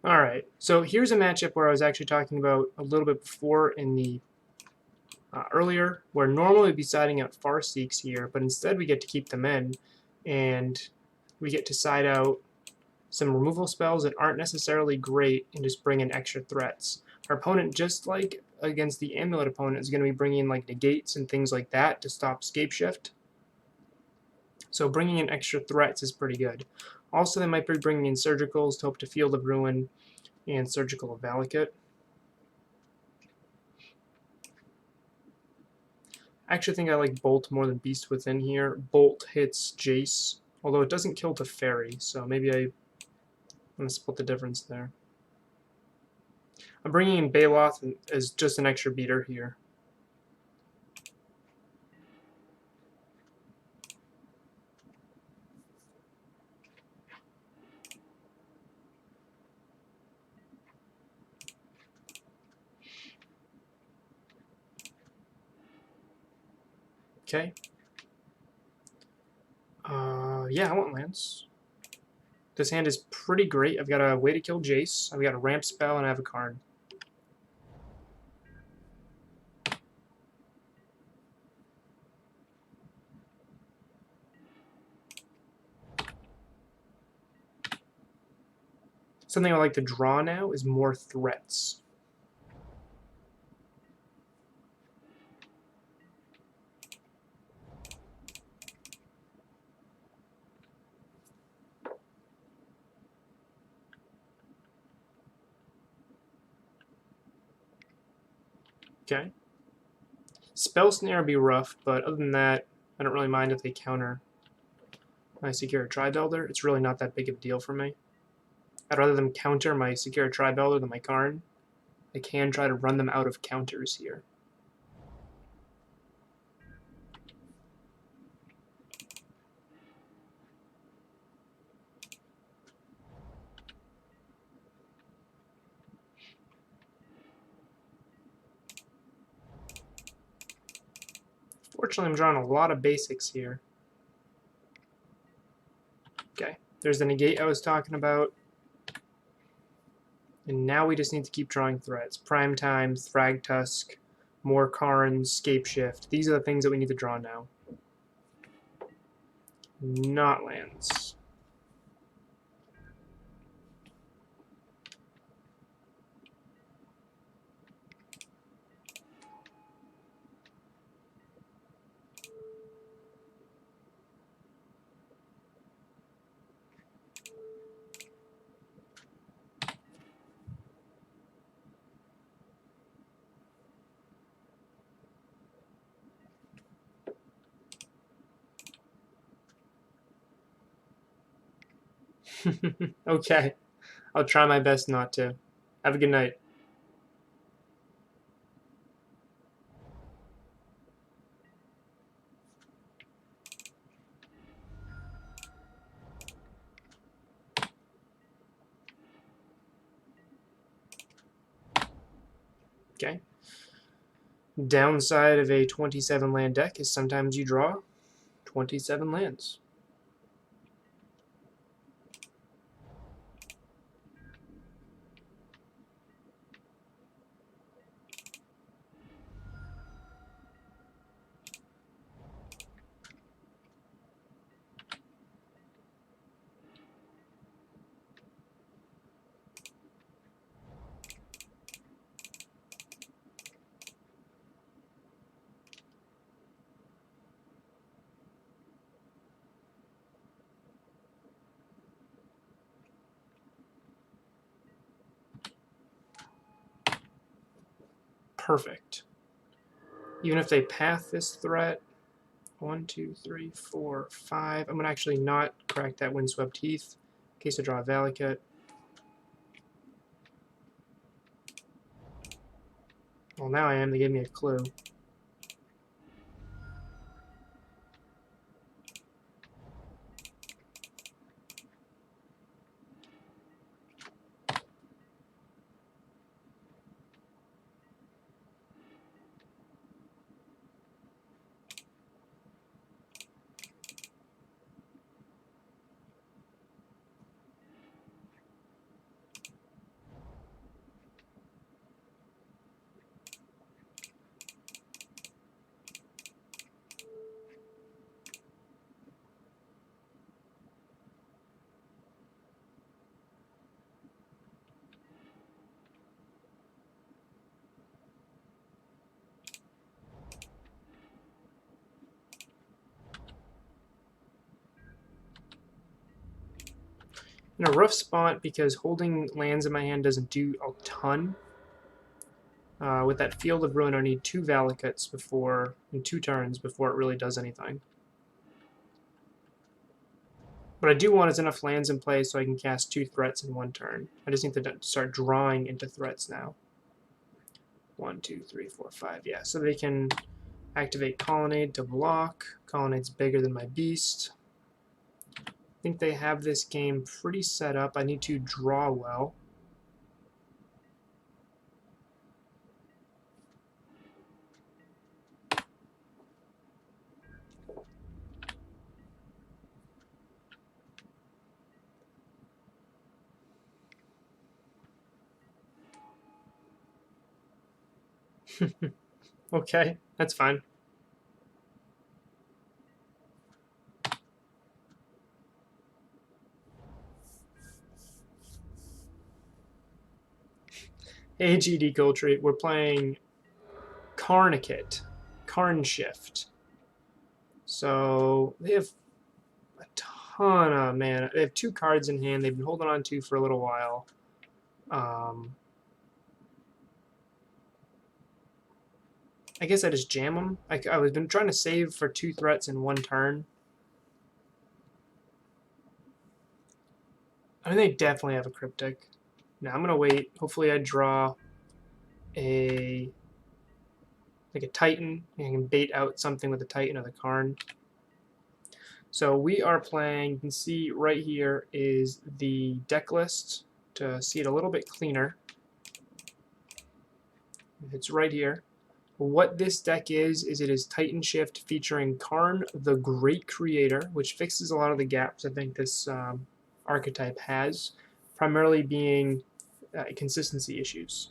Alright, so here's a matchup where I was actually talking about a little bit before in the earlier, where normally we'd be siding out Farseeks here, but instead we get to keep them in, and we get to side out some removal spells that aren't necessarily great and just bring in extra threats. Our opponent, just like against the Amulet opponent, is going to be bringing in like negates and things like that to stop Scape Shift. So bringing in extra threats is pretty good. Also, they might be bringing in Surgicals to hope to Field of Ruin and Surgical of Valakut. I actually think I like Bolt more than Beast Within here. Bolt hits Jace, although it doesn't kill Teferi, so maybe I'm going to split the difference there. I'm bringing in Baloth as just an extra beater here. Okay. Yeah, I want lands. This hand is pretty great. I've got a way to kill Jace. I've got a ramp spell, and I have a Karn. Something I like to draw now is more threats. Okay. Spell Snare would be rough, but other than that, I don't really mind if they counter my Secure Tribe Elder. It's really not that big of a deal for me. I'd rather them counter my Secure Tribe Elder than my Karn. I can try to run them out of counters here. Fortunately, I'm drawing a lot of basics here. Okay, there's the negate I was talking about. And now we just need to keep drawing threats. Prime Time, Thragtusk, more Karns, Scapeshift. These are the things that we need to draw now. Not lands. Okay, I'll try my best not to. Have a good night. Okay. Downside of a 27 land deck is sometimes you draw 27 lands. Perfect. Even if they path this threat, 1, 2, 3, 4, 5. I'm going to actually not crack that Windswept Heath in case I draw a Valakut. Well, now I am. They gave me a clue. In a rough spot because holding lands in my hand doesn't do a ton. With that Field of Ruin, I need 2 Valakuts before, in 2 turns before it really does anything. What I do want is enough lands in play so I can cast 2 threats in 1 turn. I just need to start drawing into threats now. 1, 2, 3, 4, 5. Yeah, so they can activate Colonnade to block. Colonnade's bigger than my beast. I think they have this game pretty set up. I need to draw well. Okay, that's fine. Hey, GD Goldtree, we're playing Karnshift. So they have a ton of mana. They have 2 cards in hand. They've been holding on to for a little while. I guess I just jam them. I was been trying to save for 2 threats in 1 turn. I mean, they definitely have a Cryptic. Now I'm gonna wait. Hopefully I draw a Titan. I can bait out something with a Titan or the Karn. So we are playing, you can see right here is the deck list to see it a little bit cleaner. It's right here. What this deck is it is Titanshift featuring Karn, the Great Creator, which fixes a lot of the gaps I think this archetype has, primarily being consistency issues.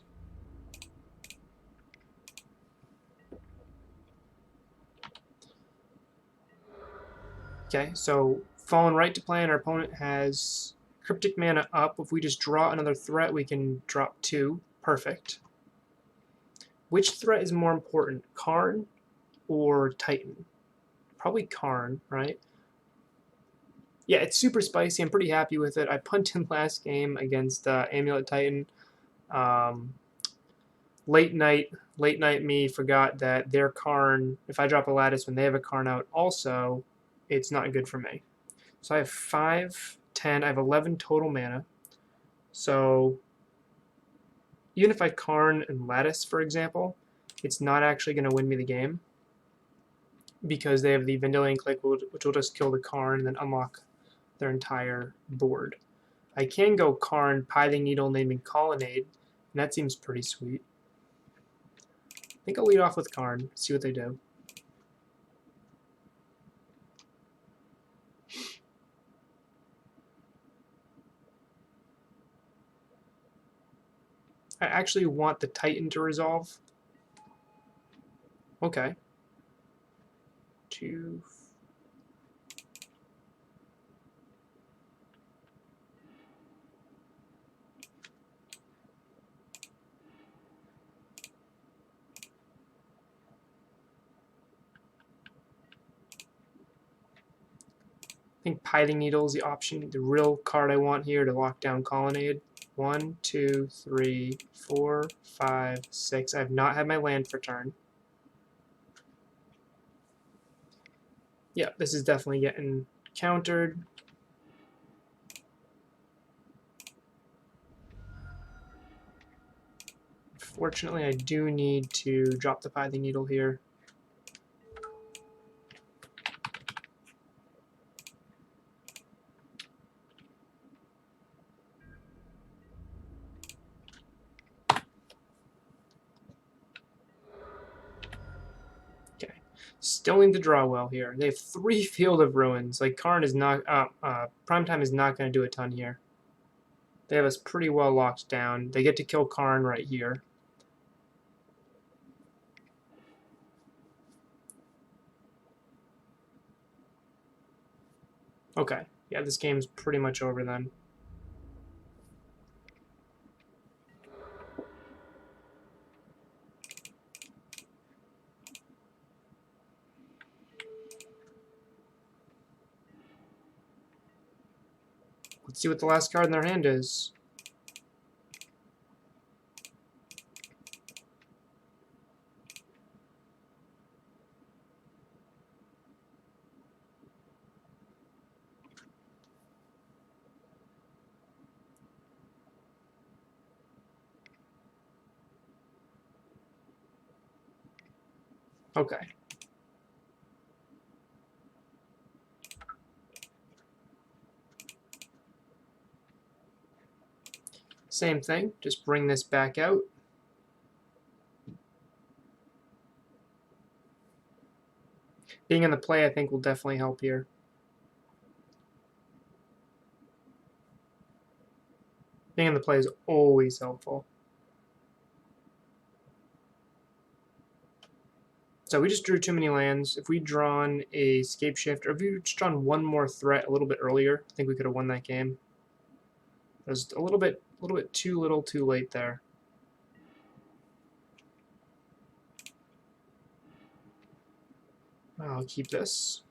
Okay, so falling right to play, and our opponent has Cryptic Mana up. If we just draw another threat, we can drop 2. Perfect. Which threat is more important, Karn or Titan? Probably Karn, right? Yeah, it's super spicy. I'm pretty happy with it. I punted last game against Amulet Titan. Late night me forgot that their Karn, if I drop a Lattice when they have a Karn out also, it's not good for me. So I have 5, 10, I have 11 total mana. So even if I Karn and Lattice, for example, it's not actually going to win me the game because they have the Vendilion Click, which will just kill the Karn and then unlock their entire board. I can go Karn, Pithing Needle, Naming Colonnade, and that seems pretty sweet. I think I'll lead off with Karn, see what they do. I actually want the Titan to resolve. Okay. 2. I think Pithing Needle is the option, the real card I want here to lock down Colonnade. 1, 2, 3, 4, 5, 6. I have not had my land for turn. Yeah, this is definitely getting countered. Fortunately, I do need to drop the Pithing Needle here. Okay, still need to draw well here. They have 3 Field of Ruins. Like Karn is not, Primetime is not going to do a ton here. They have us pretty well locked down. They get to kill Karn right here. Okay, yeah, this game's pretty much over then. Let's see what the last card in their hand is. Okay. Same thing, just bring this back out. Being in the play, I think, will definitely help here. Being in the play is always helpful. So we just drew too many lands. If we'd drawn a Scapeshift, or if we just drawn one more threat a little bit earlier, I think we could have won that game. It was a little bit too little too late there. I'll keep this.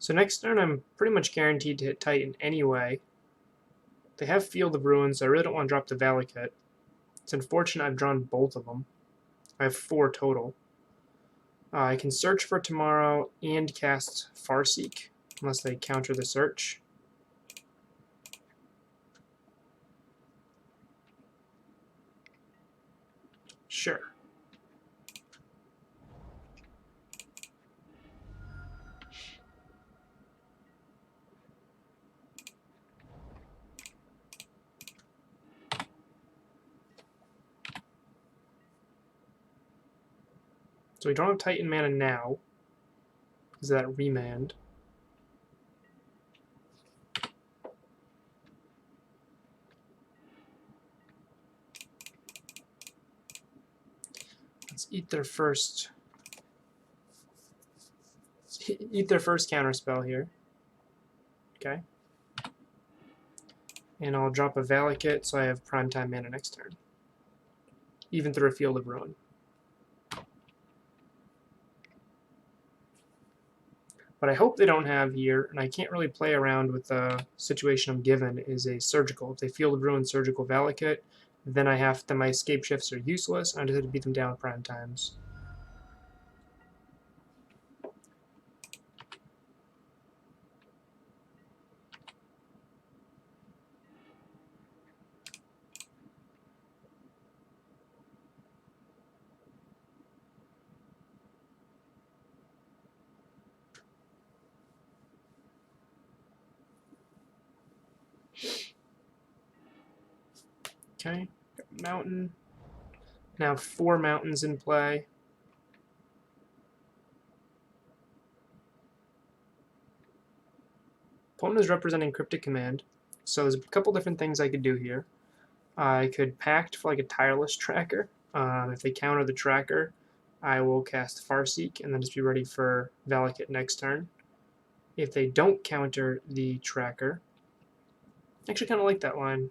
So next turn I'm pretty much guaranteed to hit Titan anyway. They have Field of Ruins, so I really don't want to drop the Valakut. It's unfortunate I've drawn both of them. I have 4 total. I can search for tomorrow and cast Farseek, unless they counter the search. Sure. So we don't have Titan mana now, because of that remand. Let's eat their first. Eat their first counterspell here. Okay. And I'll drop a Valakut so I have primetime mana next turn. Even through a Field of Ruin. What I hope they don't have here, and I can't really play around with the situation I'm given, is a Surgical. If they Field of Ruin Surgical Valakut, then I have to, my escape shifts are useless, and I just have to beat them down at prime times. Okay, mountain. Now 4 mountains in play. Opponent is representing Cryptic Command, so there's a couple different things I could do here. I could Pact for like a Tireless Tracker. If they counter the Tracker, I will cast Farseek and then just be ready for Valakut next turn. If they don't counter the Tracker, I actually kind of like that line.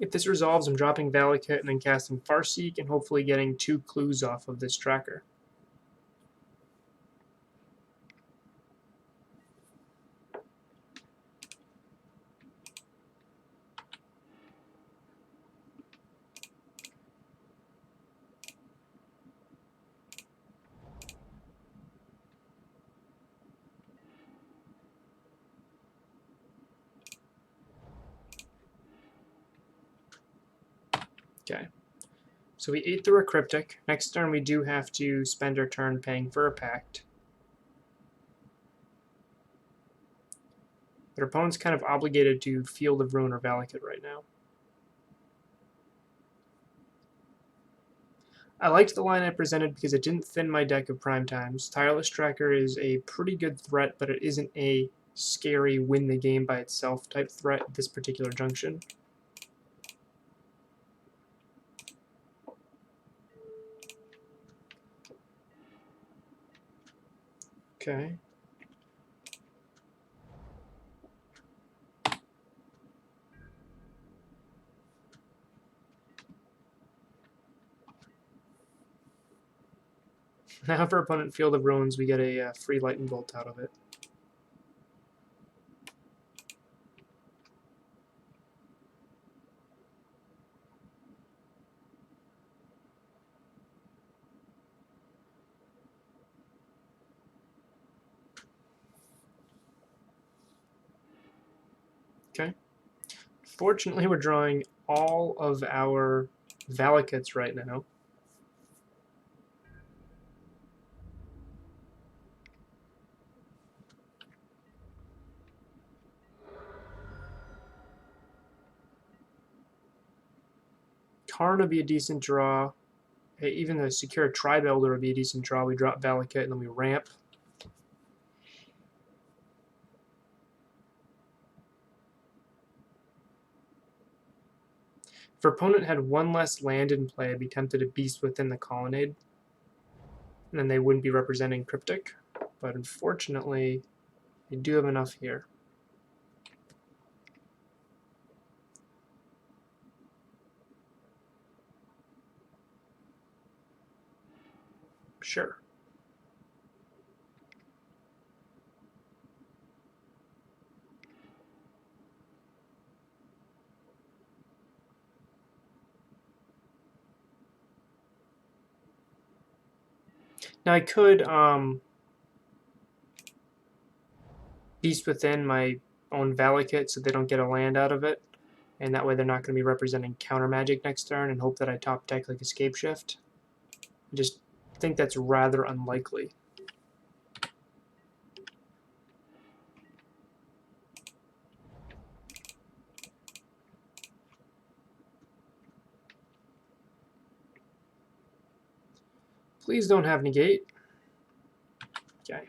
If this resolves, I'm dropping Valakut and then casting Farseek and hopefully getting 2 clues off of this Tracker. Okay, so we ate through a Cryptic. Next turn we do have to spend our turn paying for a Pact. But our opponent's kind of obligated to Field of Ruin or Valakut right now. I liked the line I presented because it didn't thin my deck of prime times. Tireless Tracker is a pretty good threat, but it isn't a scary win the game by itself type threat at this particular junction. Okay. Now for opponent Field of Ruins, we get a free Lightning Bolt out of it. Okay. Fortunately, we're drawing all of our Valakuts right now. Karn would be a decent draw, even the secure Tri-Builder would be a decent draw. We drop Valakut and then we ramp. If our opponent had one less land in play, I'd be tempted to Beast Within the Colonnade. And then they wouldn't be representing Cryptic. But unfortunately, they do have enough here. Sure. Now I could Beast Within my own Valakut so they don't get a land out of it, and that way they're not going to be representing counter magic next turn, and hope that I top deck like Escape Shift. I just think that's rather unlikely. Please don't have negate. Okay.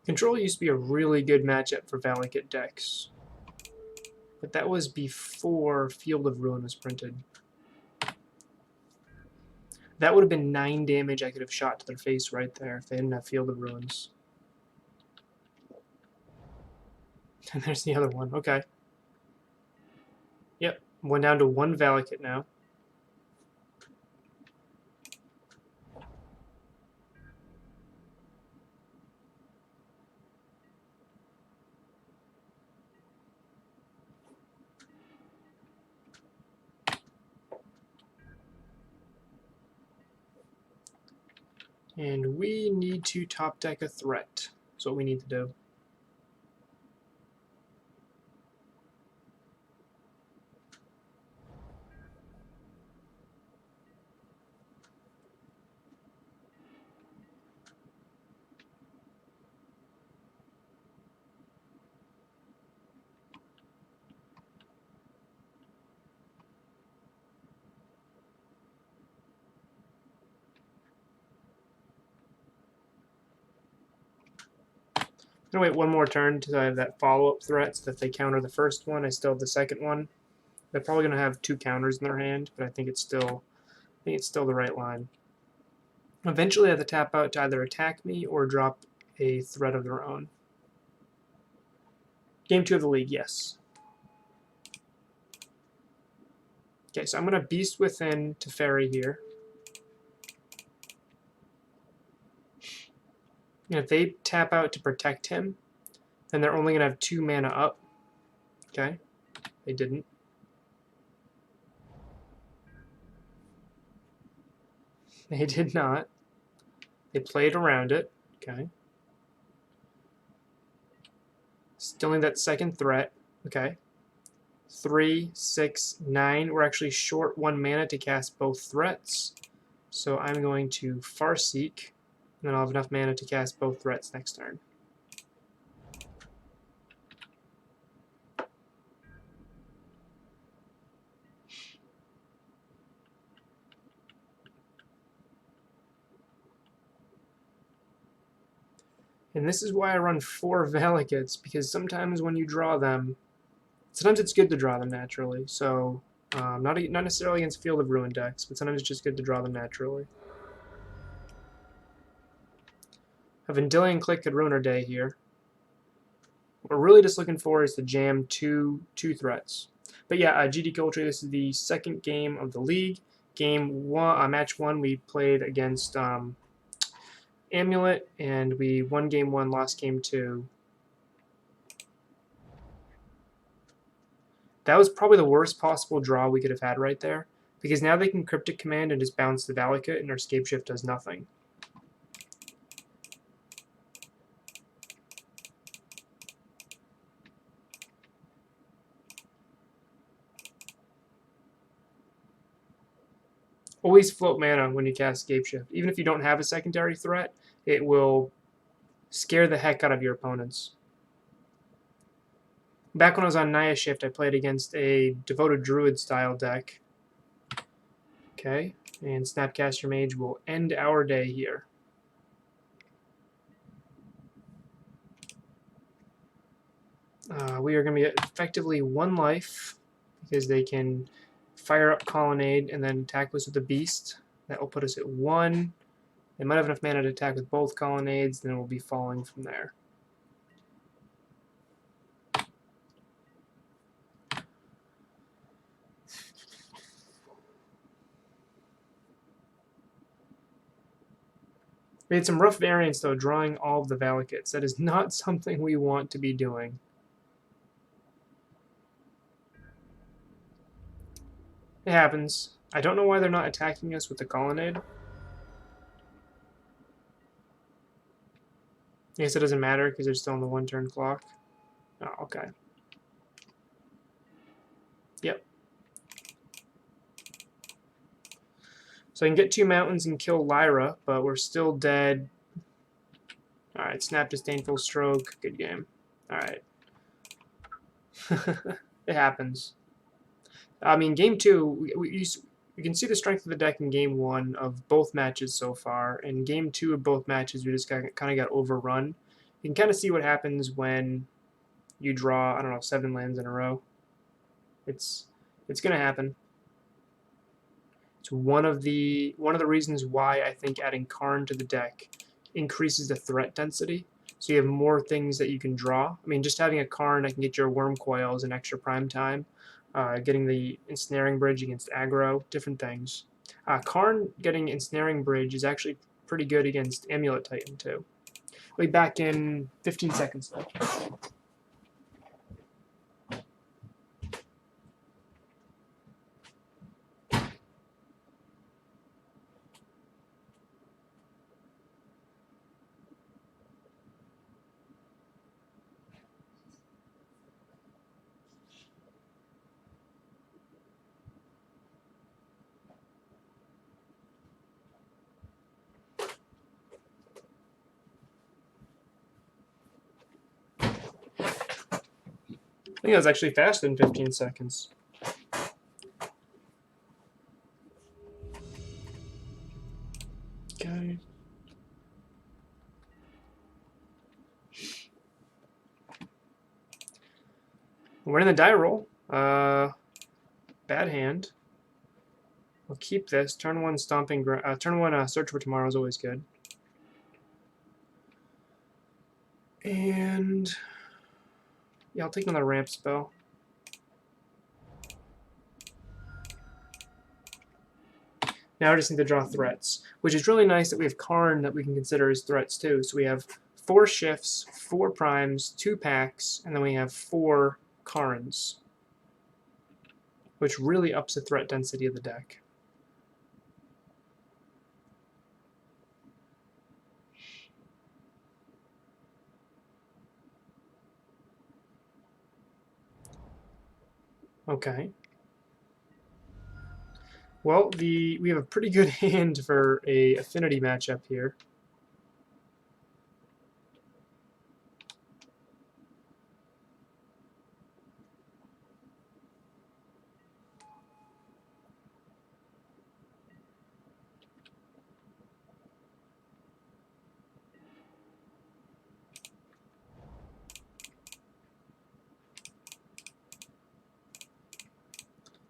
Control used to be a really good matchup for Valakut decks, but that was before Field of Ruin was printed. That would have been 9 damage I could have shot to their face right there if they didn't have Field of Ruins. And there's the other one. Okay. Yep. Went down to 1 Valakut now. And we need to top deck a threat. That's what we need to do. I'm going to wait one more turn until I have that follow-up threat, so that if they counter the first one, I still have the second one. They're probably going to have 2 counters in their hand, but I think it's still the right line. Eventually I have to tap out to either attack me or drop a threat of their own. Game 2 of the league, yes. Okay, so I'm going to Beast Within to Fairy here. And if they tap out to protect him, then they're only going to have 2 mana up. Okay, they didn't. They did not. They played around it. Okay. Still need that second threat. Okay. 3, 6, 9. We're actually short 1 mana to cast both threats. So I'm going to Farseek, and then I'll have enough mana to cast both threats next turn. And this is why I run 4 Valakuts, because sometimes when you draw them, sometimes it's good to draw them naturally. So not necessarily against Field of Ruin decks, but sometimes it's just good to draw them naturally. A Vendilion Click could ruin our day here. What we're really just looking for is to jam two threats. But yeah, GD Culture, this is the second game of the league. Game 1, match 1, we played against Amulet, and we won game 1, lost game 2. That was probably the worst possible draw we could have had right there, because now they can Cryptic Command and just bounce the Valakut, and our Scapeshift does nothing. Always float mana when you cast Scapeshift. Even if you don't have a secondary threat, it will scare the heck out of your opponents. Back when I was on Naya Shift, I played against a Devoted Druid style deck. Okay, and Snapcaster Mage will end our day here. We are going to be at effectively 1 life because they can fire up Colonnade and then attack us with the Beast. That will put us at 1. They might have enough mana to attack with both Colonnades, then we'll be falling from there. We had some rough variants, though, drawing all of the Valakuts. That is not something we want to be doing. It happens. I don't know why they're not attacking us with the Colonnade. I guess it doesn't matter because they're still on the 1-turn clock. Oh, okay. Yep. So I can get 2 mountains and kill Lyra, but we're still dead. Alright, Snap Disdainful Stroke. Good game. Alright. It happens. I mean, game 2, we can see the strength of the deck in game 1 of both matches so far. In game 2 of both matches, we just kind of got overrun. You can kind of see what happens when you draw, I don't know, 7 lands in a row. It's going to happen. It's one of the reasons why I think adding Karn to the deck increases the threat density. So you have more things that you can draw. I mean, just having a Karn, I can get your Worm Coil as an extra prime time. Getting the Ensnaring Bridge against aggro, different things. Karn getting Ensnaring Bridge is actually pretty good against Amulet Titan, too. We'll be back in 15 seconds, though. I think that was actually faster than 15 seconds. Okay. We're in the die roll. Bad hand. We'll keep this. Turn 1 Stomping Ground. Turn 1 Search for Tomorrow is always good. And yeah, I'll take another ramp spell. Now I just need to draw threats, which is really nice that we have Karn that we can consider as threats too. So we have 4 shifts, 4 primes, 2 packs, and then we have 4 Karns, which really ups the threat density of the deck. Okay. Well, we have a pretty good hand for a Affinity matchup here.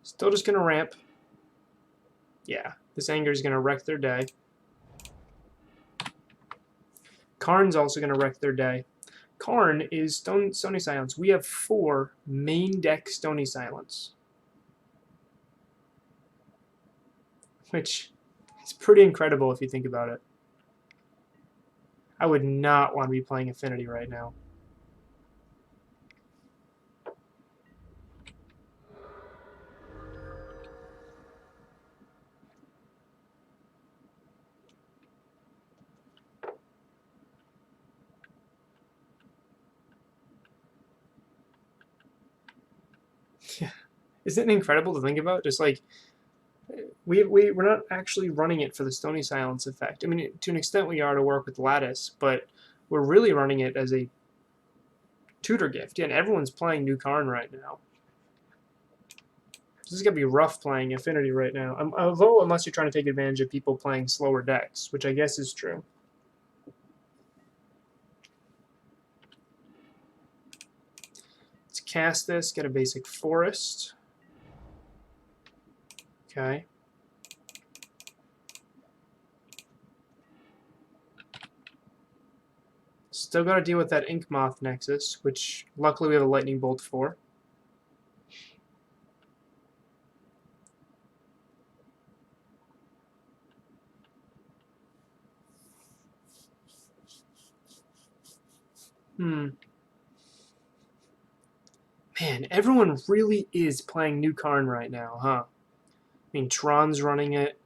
Still just going to ramp. Yeah, this anger is going to wreck their day. Karn's also going to wreck their day. Karn is Stony Silence. We have 4 main deck Stony Silence, which is pretty incredible if you think about it. I would not want to be playing Affinity right now. Yeah. Isn't it incredible to think about? Just like, we're not actually running it for the Stony Silence effect. I mean, to an extent we are to work with Lattice, but we're really running it as a tutor gift. Yeah, and everyone's playing New Karn right now. This is going to be rough playing Affinity right now. Although, unless you're trying to take advantage of people playing slower decks, which I guess is true. Let's cast this, get a basic forest. Okay. Still got to deal with that Ink Moth Nexus, which luckily we have a Lightning Bolt for. Man, everyone really is playing New Karn right now, huh? I mean, Tron's running it.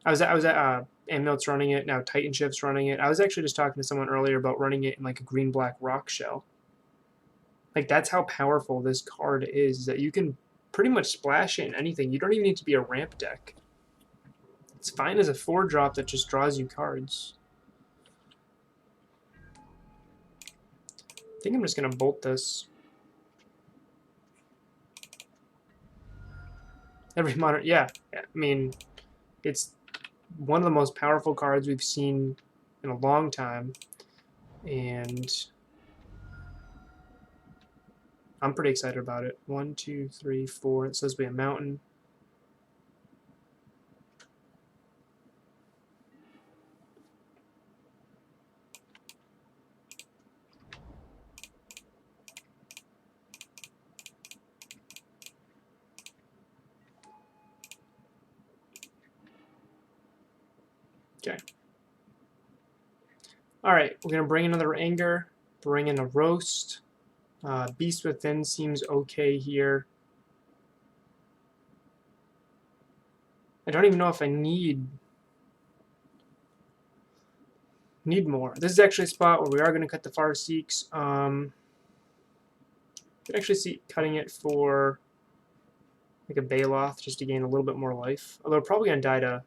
I was at Amulet's running it. Now Titanshift's running it. I was actually just talking to someone earlier about running it in like a green-black rock shell. Like, that's how powerful this card is, that you can pretty much splash it in anything. You don't even need to be a ramp deck. It's fine as a 4-drop that just draws you cards. I think I'm just going to bolt this. Every modern... Yeah, I mean, it's one of the most powerful cards we've seen in a long time. And I'm pretty excited about it. 1, 2, 3, 4. It's supposed to be a mountain. Okay. Alright, we're going to bring another Anger, bring in a Roast. Beast Within seems okay here. I don't even know if I need more. This is actually a spot where we are going to cut the Farseeks. Could actually see cutting it for like a Baloth just to gain a little bit more life. Although probably going to die to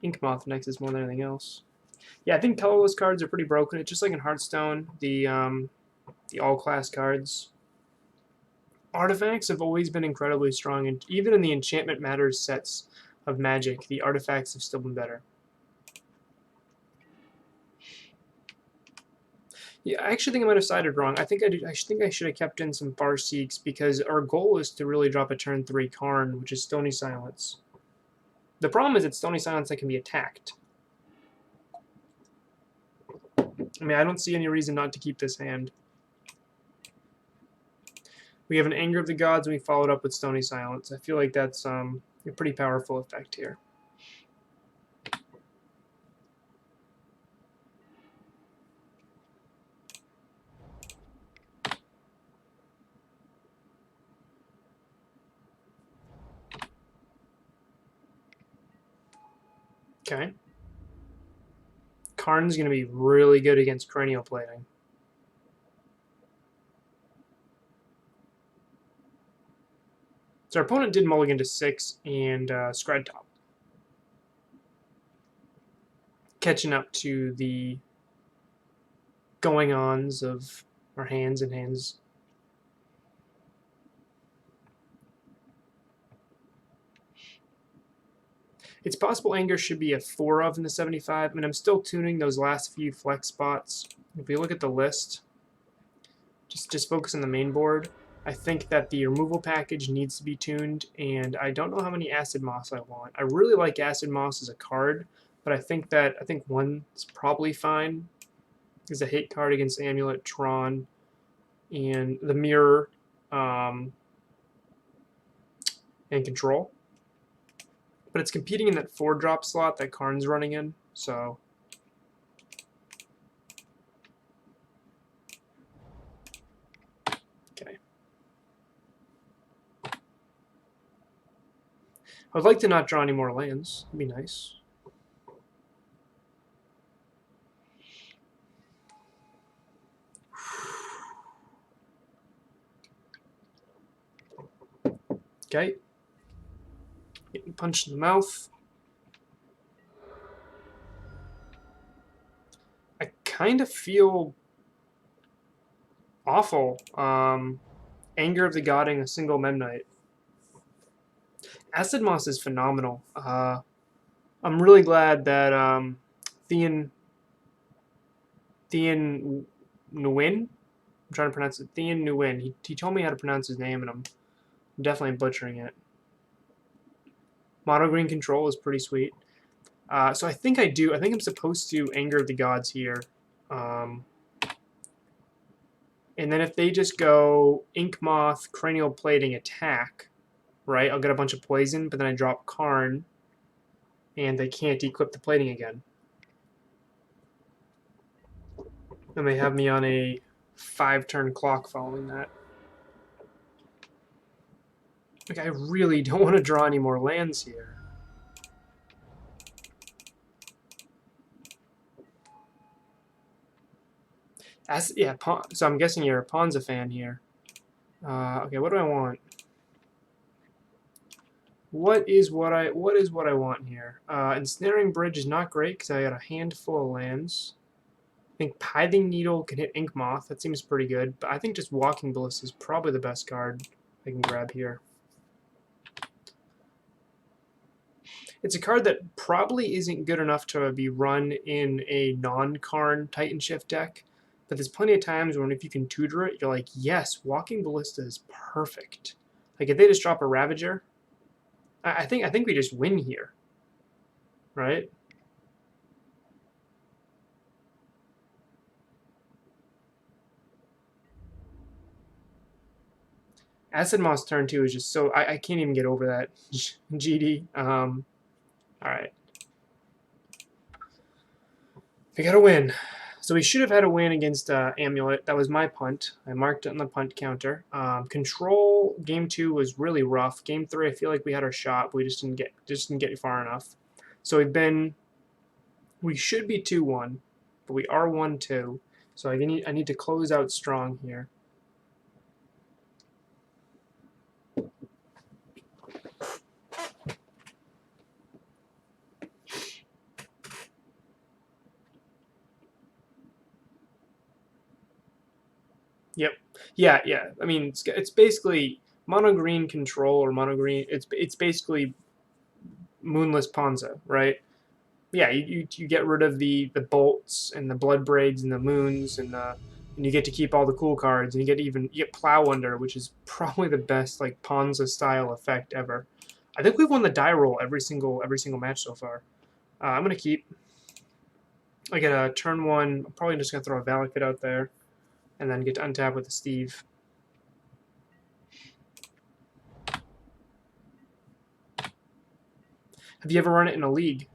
Ink Moth Nexus more than anything else. Yeah, I think colorless cards are pretty broken. It's just like in Hearthstone, the all-class cards. Artifacts have always been incredibly strong, and even in the Enchantment Matters sets of Magic, the artifacts have still been better. Yeah, I actually think I might have sided wrong. I think I should have kept in some Farseeks because our goal is to really drop a turn 3 Karn, which is Stony Silence. The problem is it's Stony Silence that can be attacked. I mean, I don't see any reason not to keep this hand. We have an Anger of the Gods, and we followed up with Stony Silence. I feel like that's a pretty powerful effect here. Okay. Karn's going to be really good against Cranial Plating. So our opponent did mulligan to 6 and Scred Top. Catching up to the going-ons of our hands and hands. It's possible Anger should be a 4 of in the 75. I mean, I'm still tuning those last few flex spots. If we look at the list, just focus on the main board. I think that the removal package needs to be tuned, and I don't know how many Acid Moss I want. I really like Acid Moss as a card, but I think one is probably fine. Is a hate card against Amulet, Tron, and the Mirror, and Control. But it's competing in that 4-drop slot that Karn's running in, so I'd like to not draw any more lands. It'd be nice. Okay. Getting punched in the mouth. I kind of feel awful. Anger of the Godding, a single Memnite. Acid Moss is phenomenal. I'm really glad that Thean Nguyen, I'm trying to pronounce it, Thean Nguyen, he told me how to pronounce his name, and I'm definitely butchering it. Mono green control is pretty sweet. So I think I think I'm supposed to Anger of the Gods here. And then if they just go Ink Moth, Cranial Plating, attack, right, I'll get a bunch of poison, but then I drop Karn, and they can't equip the plating again. And they have me on a 5-turn clock following that. Like, I really don't want to draw any more lands here. Yeah, so I'm guessing you're a Ponza fan here. Okay, what do I want? What is what I want here? Ensnaring Bridge is not great because I got a handful of lands. I think Pithing Needle can hit Ink Moth. That seems pretty good. But I think just Walking Ballista is probably the best card I can grab here. It's a card that probably isn't good enough to be run in a non-Karn Titanshift deck, but there's plenty of times when if you can tutor it, you're like, yes, Walking Ballista is perfect. Like if they just drop a Ravager, I think we just win here, right? Acid Moss turn 2 is just so I can't even get over that GD. All right, we gotta win. So we should have had a win against Amulet. That was my punt. I marked it on the punt counter. Control game 2 was really rough. Game 3, I feel like we had our shot, but we just didn't get far enough. So we should be 2-1, but we are 1-2. So I need to close out strong here. Yep. Yeah, yeah. I mean, it's basically mono green control or mono green. It's basically moonless Ponza, right? Yeah, you get rid of the bolts and the blood braids and the moons and you get to keep all the cool cards and you get Plow Under, which is probably the best like Ponza style effect ever. I think we've won the die roll every single match so far. I'm gonna keep. I get a turn 1. I'm probably just gonna throw a Valakut out there, and then get to untap with a Steve. Have you ever run it in a league?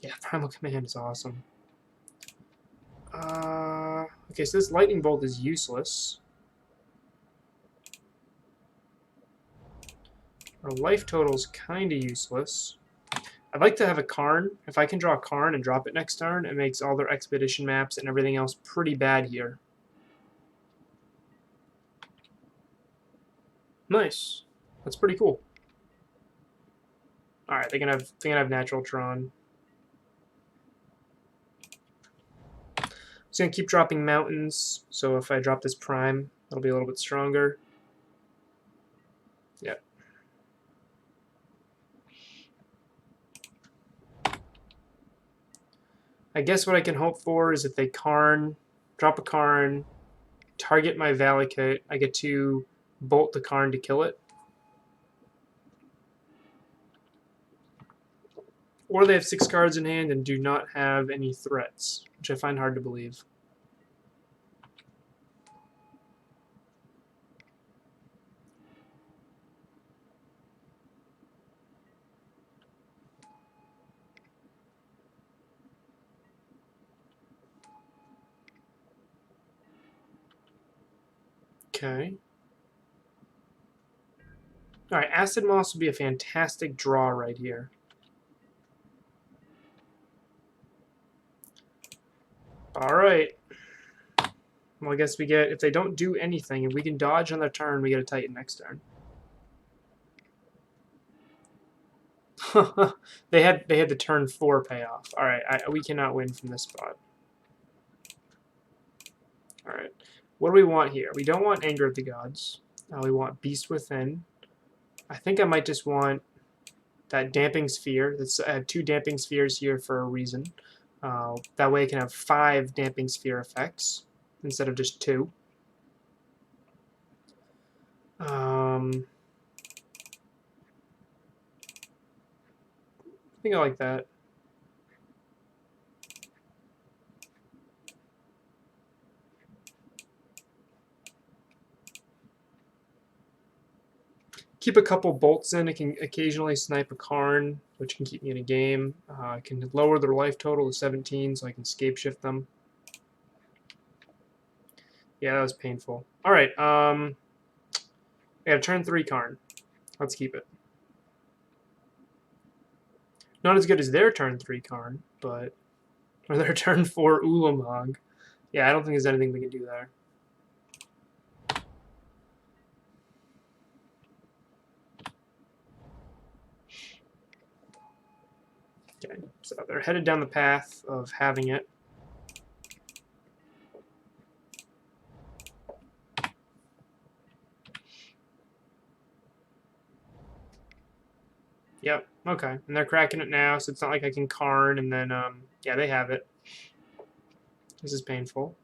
Yeah, Primal Command is awesome. Okay, so this Lightning Bolt is useless. Our life total is kind of useless. I'd like to have a Karn. If I can draw a Karn and drop it next turn, it makes all their expedition maps and everything else pretty bad here. Nice. That's pretty cool. Alright, they can have natural Tron. Just gonna keep dropping mountains, so if I drop this prime, it'll be a little bit stronger. Yep. I guess what I can hope for is if they drop a Karn, target my Valakut, I get to bolt the Karn to kill it. Or they have 6 cards in hand and do not have any threats, which I find hard to believe. Okay. Alright, Acid Moss would be a fantastic draw right here. Alright. Well, I guess we get, if they don't do anything, if we can dodge on their turn, we get a Titan next turn. they had the turn 4 payoff. Alright, we cannot win from this spot. Alright. What do we want here? We don't want Anger of the Gods. We want Beast Within. I think I might just want that Damping Sphere. I have 2 Damping Spheres here for a reason. That way I can have 5 Damping Sphere effects instead of just 2. I think I like that. Keep a couple bolts in. It can occasionally snipe a Karn, which can keep me in a game. I can lower their life total to 17, so I can scape shift them. Yeah, that was painful. All right, yeah, turn 3 Karn. Let's keep it. Not as good as their turn 3 Karn, but or their turn 4 Ulamog. Yeah, I don't think there's anything we can do there. Okay, so they're headed down the path of having it. Yep, okay. And they're cracking it now, so it's not like I can Karn and then, yeah, they have it. This is painful.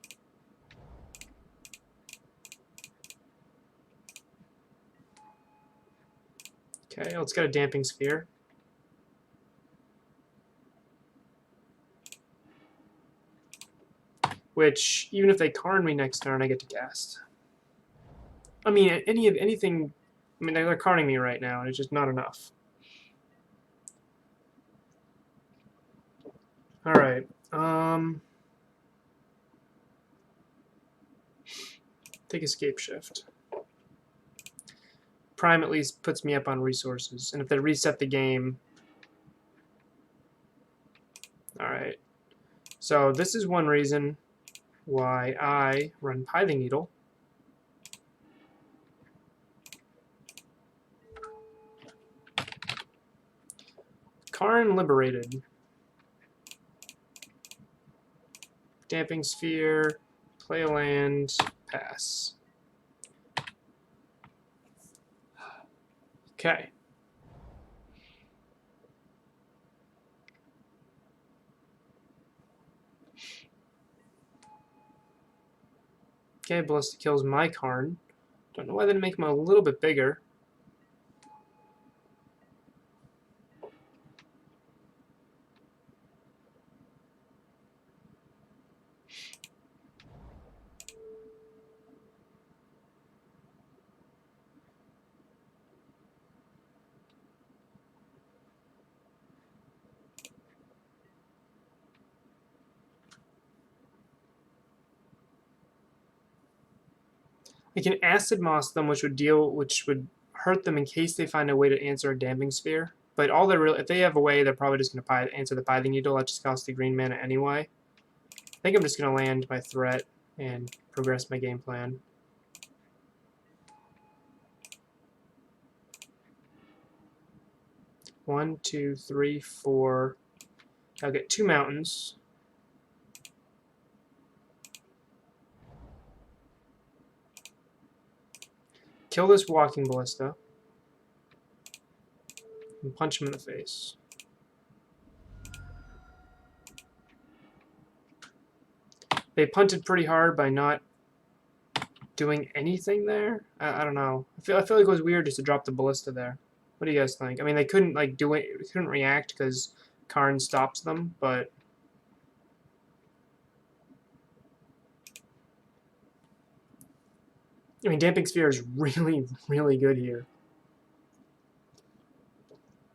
Okay, let's get a Damping Sphere. Which, even if they Karn me next turn, I get to cast. I mean, anything... I mean, they're Karning me right now, and it's just not enough. Alright, take Escape Shift. Prime at least puts me up on resources, and if they reset the game... Alright, so this is one reason why I run Pithing Needle. Karn liberated. Damping Sphere, play a land, pass. Okay. Okay, Ballista kills my Karn. Don't know why they didn't make him a little bit bigger. I can Acid Moss them, which would hurt them in case they find a way to answer a Damping Sphere. But all they're really, if they have a way, they're probably just going to answer the Pithing Needle. That just costs the green mana anyway. I think I'm just going to land my threat and progress my game plan. One, two, three, four. I'll get 2 mountains. Kill this Walking Ballista. And punch him in the face. They punted pretty hard by not doing anything there. I don't know. I feel like it was weird just to drop the Ballista there. What do you guys think? I mean, they couldn't like do it. They couldn't react because Karn stops them, but I mean, Damping Sphere is really, really good here.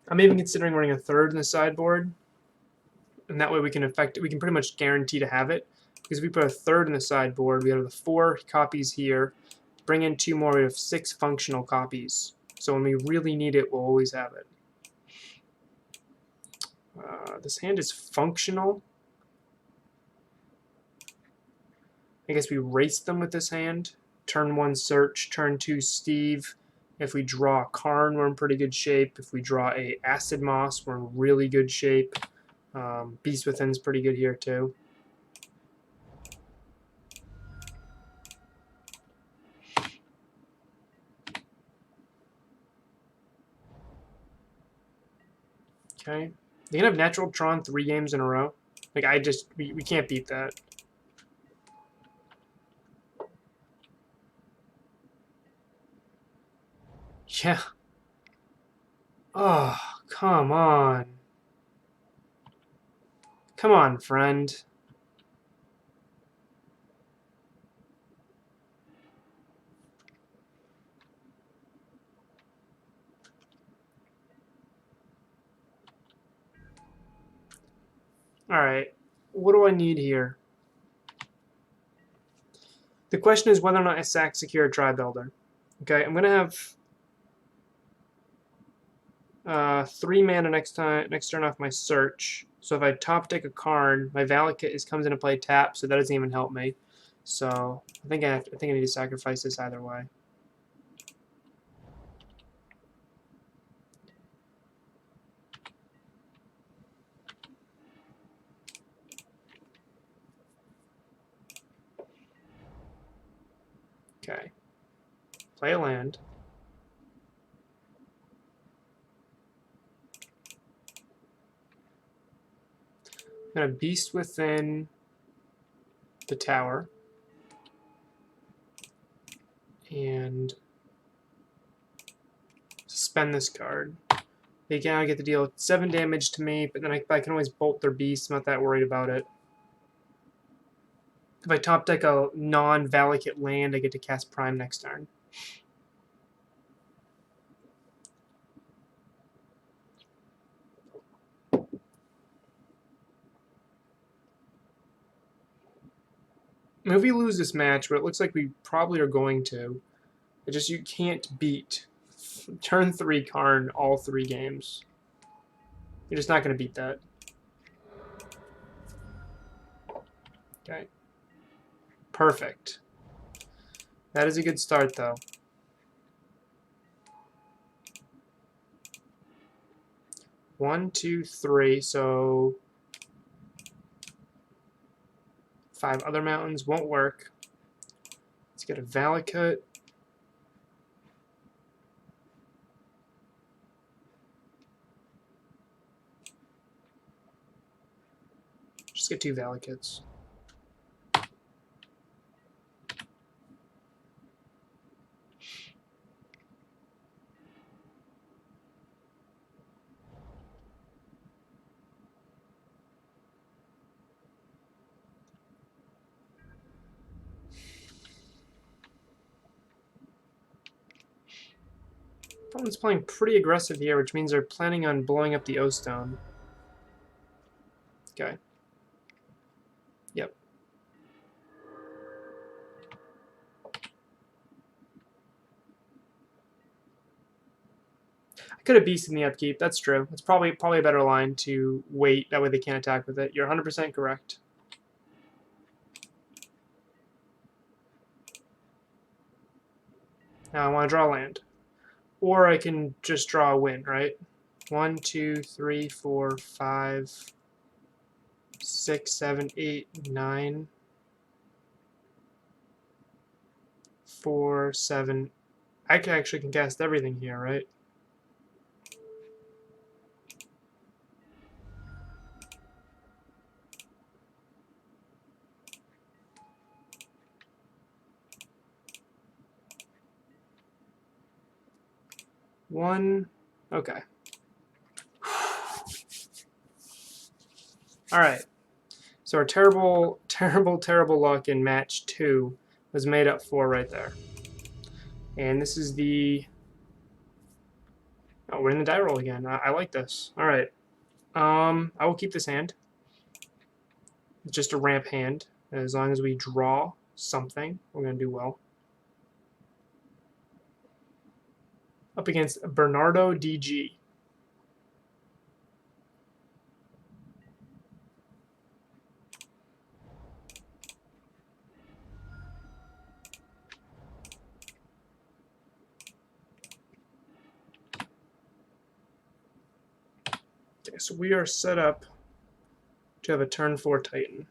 I'm even considering running a 3rd in the sideboard, and that way we can pretty much guarantee to have it. Because if we put a 3rd in the sideboard, we have the 4 copies here. Bring in 2 more, we have 6 functional copies. So when we really need it, we'll always have it. This hand is functional. I guess we race them with this hand. Turn 1 Search, turn 2 Steve. If we draw Karn, we're in pretty good shape. If we draw a Acid Moss, we're in really good shape. Beast Within's pretty good here too. Okay. They can have Natural Tron 3 games in a row. Like, we can't beat that. Yeah. Oh, come on. Come on, friend. Alright. What do I need here? The question is whether or not I sack secure a Tribe Elder. Okay, I'm going to have 3 mana next turn off my search. So if I top deck a Karn, my Valakut comes into play tap, so that doesn't even help me. So I think I need to sacrifice this either way. Okay. Play a land. I'm going to Beast Within the tower. And suspend this card. They can get to deal 7 damage to me, but then I can always bolt their beast. I'm not that worried about it. If I top deck a non-Valakut land, I get to cast Prime next turn. If we lose this match, but it looks like we probably are going to, you can't beat turn 3 Karn all 3 games. You're just not going to beat that. Okay. Perfect. That is a good start, though. One, two, three, so 5 other mountains won't work. Let's get a Valakut. Just get 2 Valakuts. Opponent's playing pretty aggressive here, which means they're planning on blowing up the O-Stone. Okay. Yep. I could have beasted in the upkeep. That's true. It's probably a better line to wait. That way they can't attack with it. You're 100% correct. Now I want to draw land. Or I can just draw a win, right? 1, 2, 3, 4, 5, 6, 7, 8, 9, 4, 7. I actually can cast everything here, right? One. Okay. All right. So our terrible, terrible, terrible luck in match 2 was made up for right there. And this is the... Oh, we're in the die roll again. I like this. All right. I will keep this hand. It's just a ramp hand. As long as we draw something, we're going to do well. up against Bernardo DG. Okay, so we are set up to have a turn 4 Titan.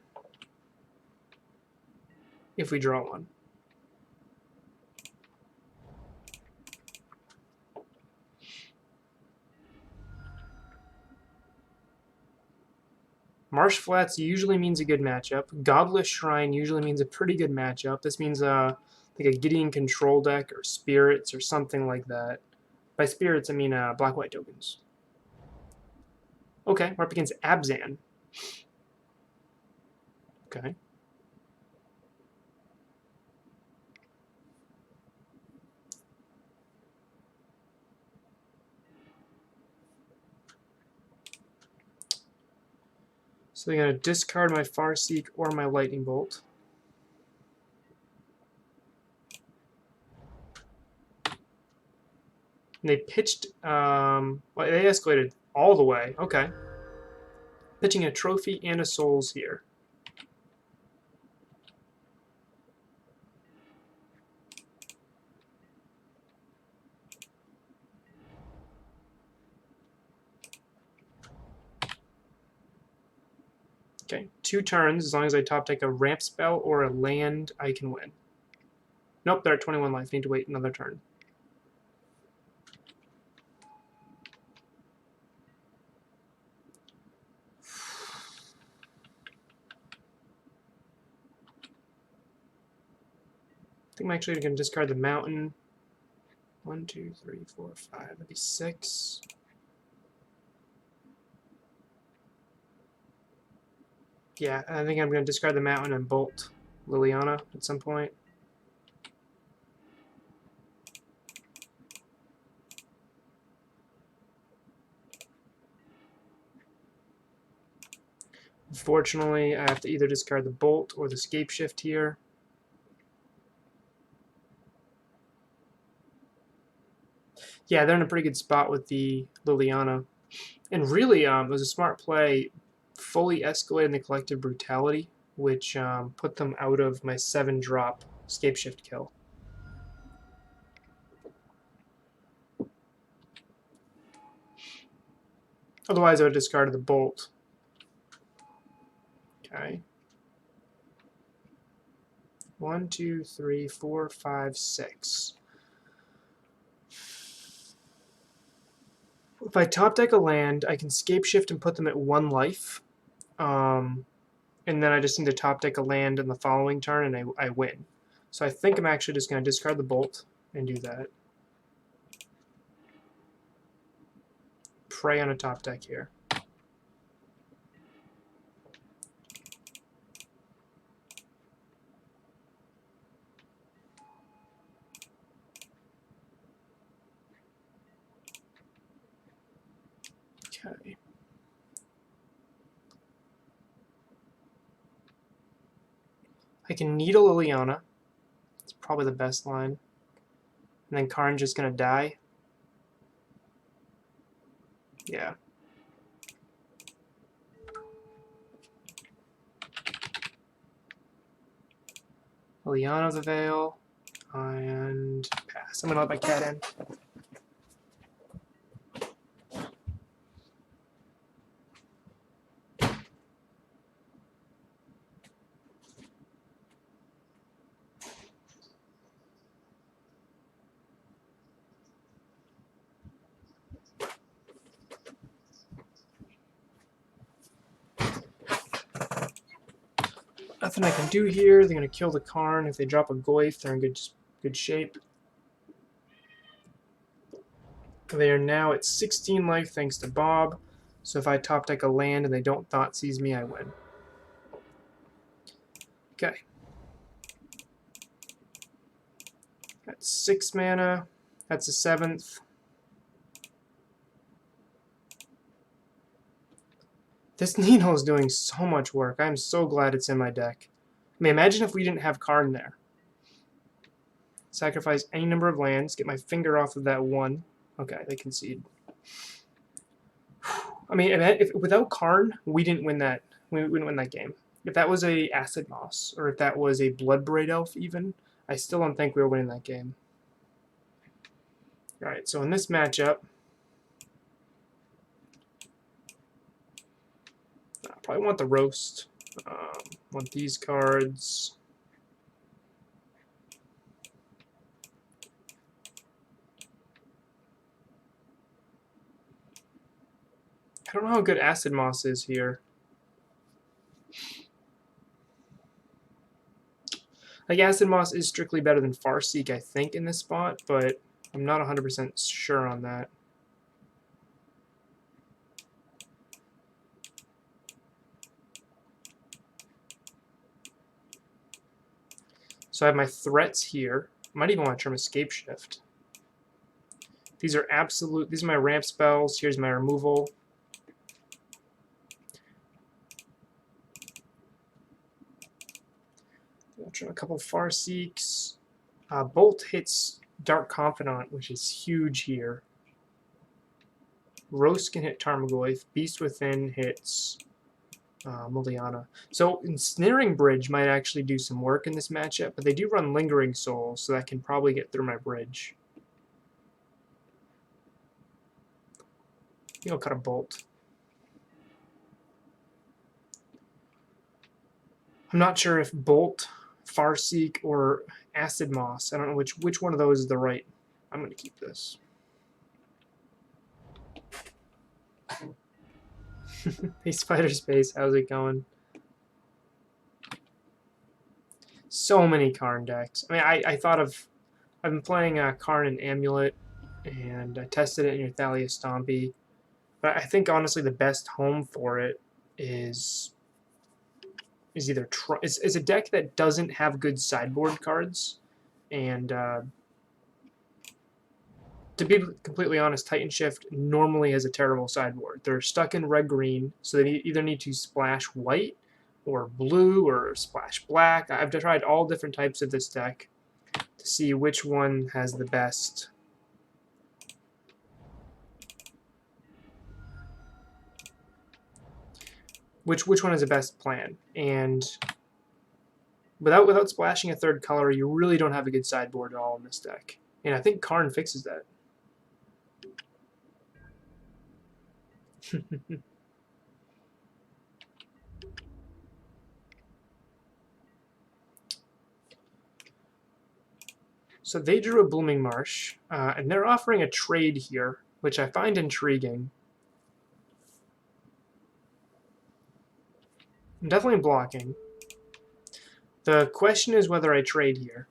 If we draw one. Marsh Flats usually means a good matchup. Godless Shrine usually means a pretty good matchup. This means like a Gideon control deck or Spirits or something like that. By Spirits, I mean black-white tokens. Okay, we're up against Abzan. Okay. So they're going to discard my Farseek or my Lightning Bolt. And they pitched, well, they escalated all the way. Okay. Pitching a Trophy and a Souls here. Okay, 2 turns. As long as I top deck a ramp spell or a land, I can win. Nope, they're at 21 life. Need to wait another turn. I think I'm actually going to discard the mountain. 1, 2, 3, 4, 5. That'd be 6. Yeah, I think I'm going to discard the mountain and bolt Liliana at some point. Unfortunately, I have to either discard the bolt or the Scapeshift here. Yeah, they're in a pretty good spot with the Liliana. And really, it was a smart play, fully escalating the Collective Brutality, which put them out of my 7-drop Scapeshift kill. Otherwise, I would have discarded the bolt. Okay. 1, 2, 3, 4, 5, 6. If I top deck a land, I can Scapeshift and put them at 1 life. And then I just need to top deck a land in the following turn, and I win. So I think I'm actually just going to discard the bolt and do that. Prey on a top deck here. Okay. I can Needle Liliana. It's probably the best line. And then Karn's just going to die. Yeah. Liliana of the Veil. And pass. I'm going to let my cat in. Nothing I can do here. They're going to kill the Karn. If they drop a Goyf, they're in good shape. They are now at 16 life thanks to Bob. So if I top deck a land and they don't Thoughtseize me, I win. Okay. That's 6 mana. That's a 7th. This Needle is doing so much work. I'm so glad it's in my deck. I mean, imagine if we didn't have Karn there. Sacrifice any number of lands, get my finger off of that 1. Okay, they concede. I mean, if without Karn, we didn't win that. We didn't win that game. If that was a Acid Moss, or if that was a Bloodbraid Elf, even, I still don't think we were winning that game. All right, so in this matchup, I probably want the roast. Want these cards. I don't know how good Acid Moss is here. Like, Acid Moss is strictly better than Farseek, I think, in this spot, but I'm not 100% sure on that. So I have my threats here. I might even want to trim Escape Shift. These are absolute. These are my ramp spells. Here's my removal. I'll trim a couple Farseeks. Bolt hits Dark Confidant, which is huge here. Roast can hit Tarmogoyf. Beast Within hits Muliana. So Ensnaring Bridge might actually do some work in this matchup, but they do run Lingering Souls, so that can probably get through my bridge. I think I'll cut a Bolt. I'm not sure if Bolt, Farseek, or Acid Moss. I don't know which one of those is the right. I'm going to keep this. Hey, Spider Space, how's it going? So many Karn decks. I mean, I thought of... I've been playing Karn and Amulet, and I tested it in your Thalia Stompy. But I think, honestly, the best home for it is either Tron. It's a deck that doesn't have good sideboard cards, and to be completely honest, Titanshift normally has a terrible sideboard. They're stuck in red-green, so they either need to splash white or blue or splash black. I've tried all different types of this deck to see which one has the best. Which one is the best plan. And without splashing a third color, you really don't have a good sideboard at all in this deck. And I think Karn fixes that. So they drew a Blooming Marsh, and they're offering a trade here, which I find intriguing. I'm definitely blocking. The question is whether I trade here.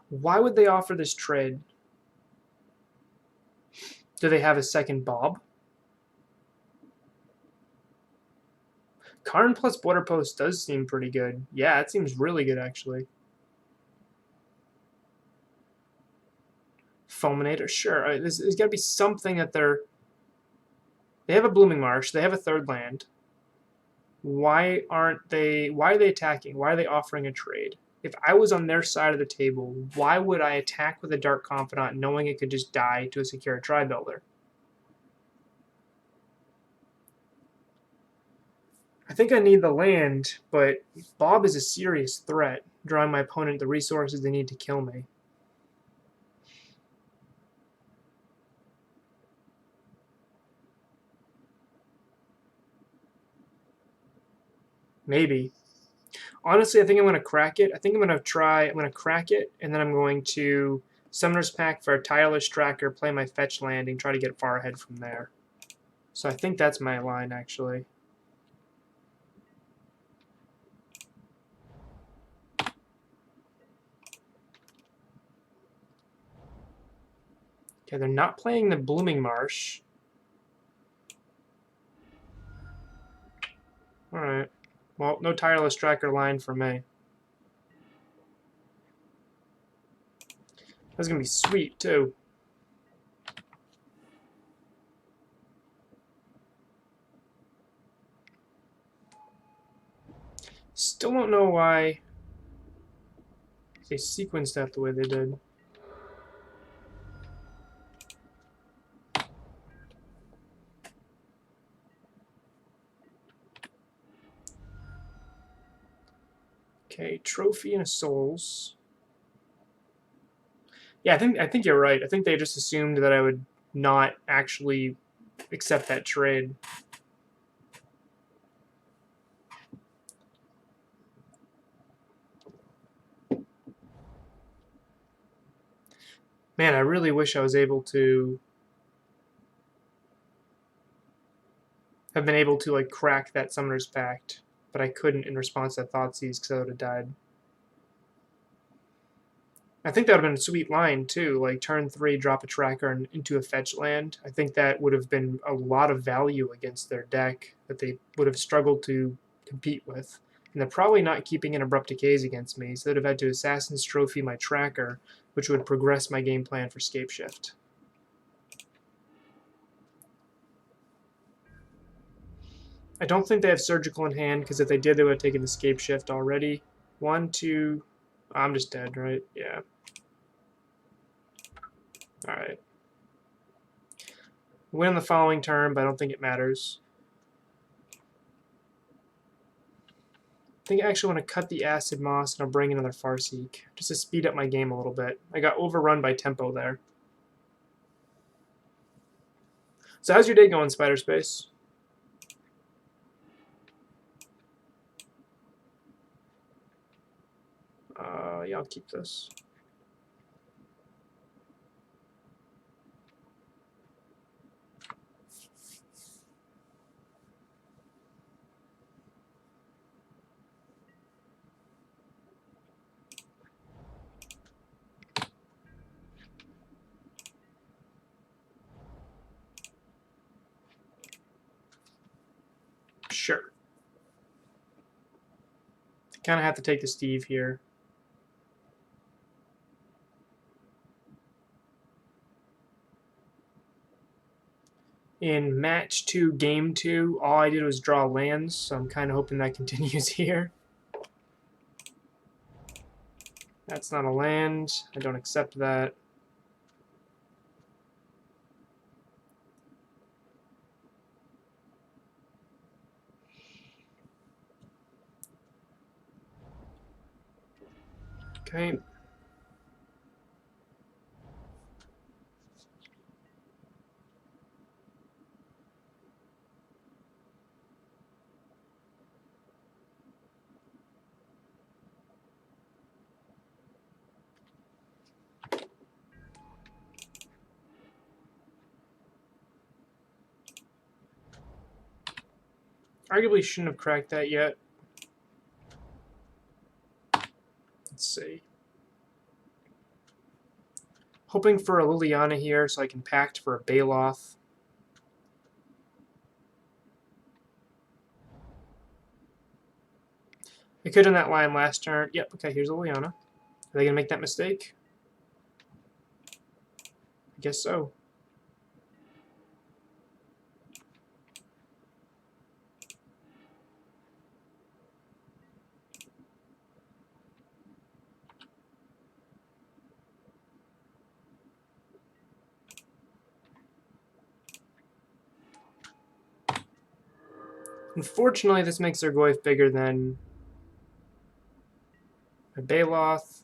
Why would they offer this trade? Do they have a second Bob? Karn plus Border Post does seem pretty good. Yeah, it seems really good, actually. Fulminator, sure. There's got to be something that they're... They have a Blooming Marsh. They have a third land. Why are they attacking? Why are they offering a trade? If I was on their side of the table, why would I attack with a Dark Confidant knowing it could just die to a secure Tri-Builder? I think I need the land, but Bob is a serious threat, drawing my opponent the resources they need to kill me. Maybe. Honestly, I think I'm going to crack it. I think I'm going to crack it, and then I'm going to Summoner's Pact for a Tireless Tracker, play my fetch landing, try to get far ahead from there. So I think that's my line, actually. Okay, they're not playing the Blooming Marsh. Alright. Well, no Tireless Tracker line for me. That's going to be sweet, too. Still don't know why they sequenced that the way they did. Okay, trophy and a souls. Yeah, I think you're right. I think they just assumed that I would not actually accept that trade. Man, I really wish I was able to have been able to like crack that Summoner's Pact, but I couldn't in response to Thoughtseize because I would have died. I think that would have been a sweet line too, like turn 3, drop a tracker and into a fetch land. I think that would have been a lot of value against their deck that they would have struggled to compete with. And they're probably not keeping an Abrupt Decays against me, so they'd have had to Assassin's Trophy my tracker, which would progress my game plan for Scapeshift. I don't think they have Surgical in hand, because if they did, they would have taken the Scapeshift already. 1, 2... I'm just dead, right? Yeah. Alright. Win on the following turn, but I don't think it matters. I think I actually want to cut the Acid Moss, and I'll bring another Farseek, just to speed up my game a little bit. I got overrun by tempo there. So how's your day going, Spider Space? Yeah, I'll keep this. Sure. Kind of have to take the Steve here. In match 2, game 2, all I did was draw lands, so I'm kind of hoping that continues here. That's not a land. I don't accept that. Okay. Arguably shouldn't have cracked that yet. Let's see. Hoping for a Liliana here so I can pact for a Baloth. I could have done that line last turn. Yep, okay, here's a Liliana. Are they going to make that mistake? I guess so. Unfortunately, this makes their Goyf bigger than a Baloth.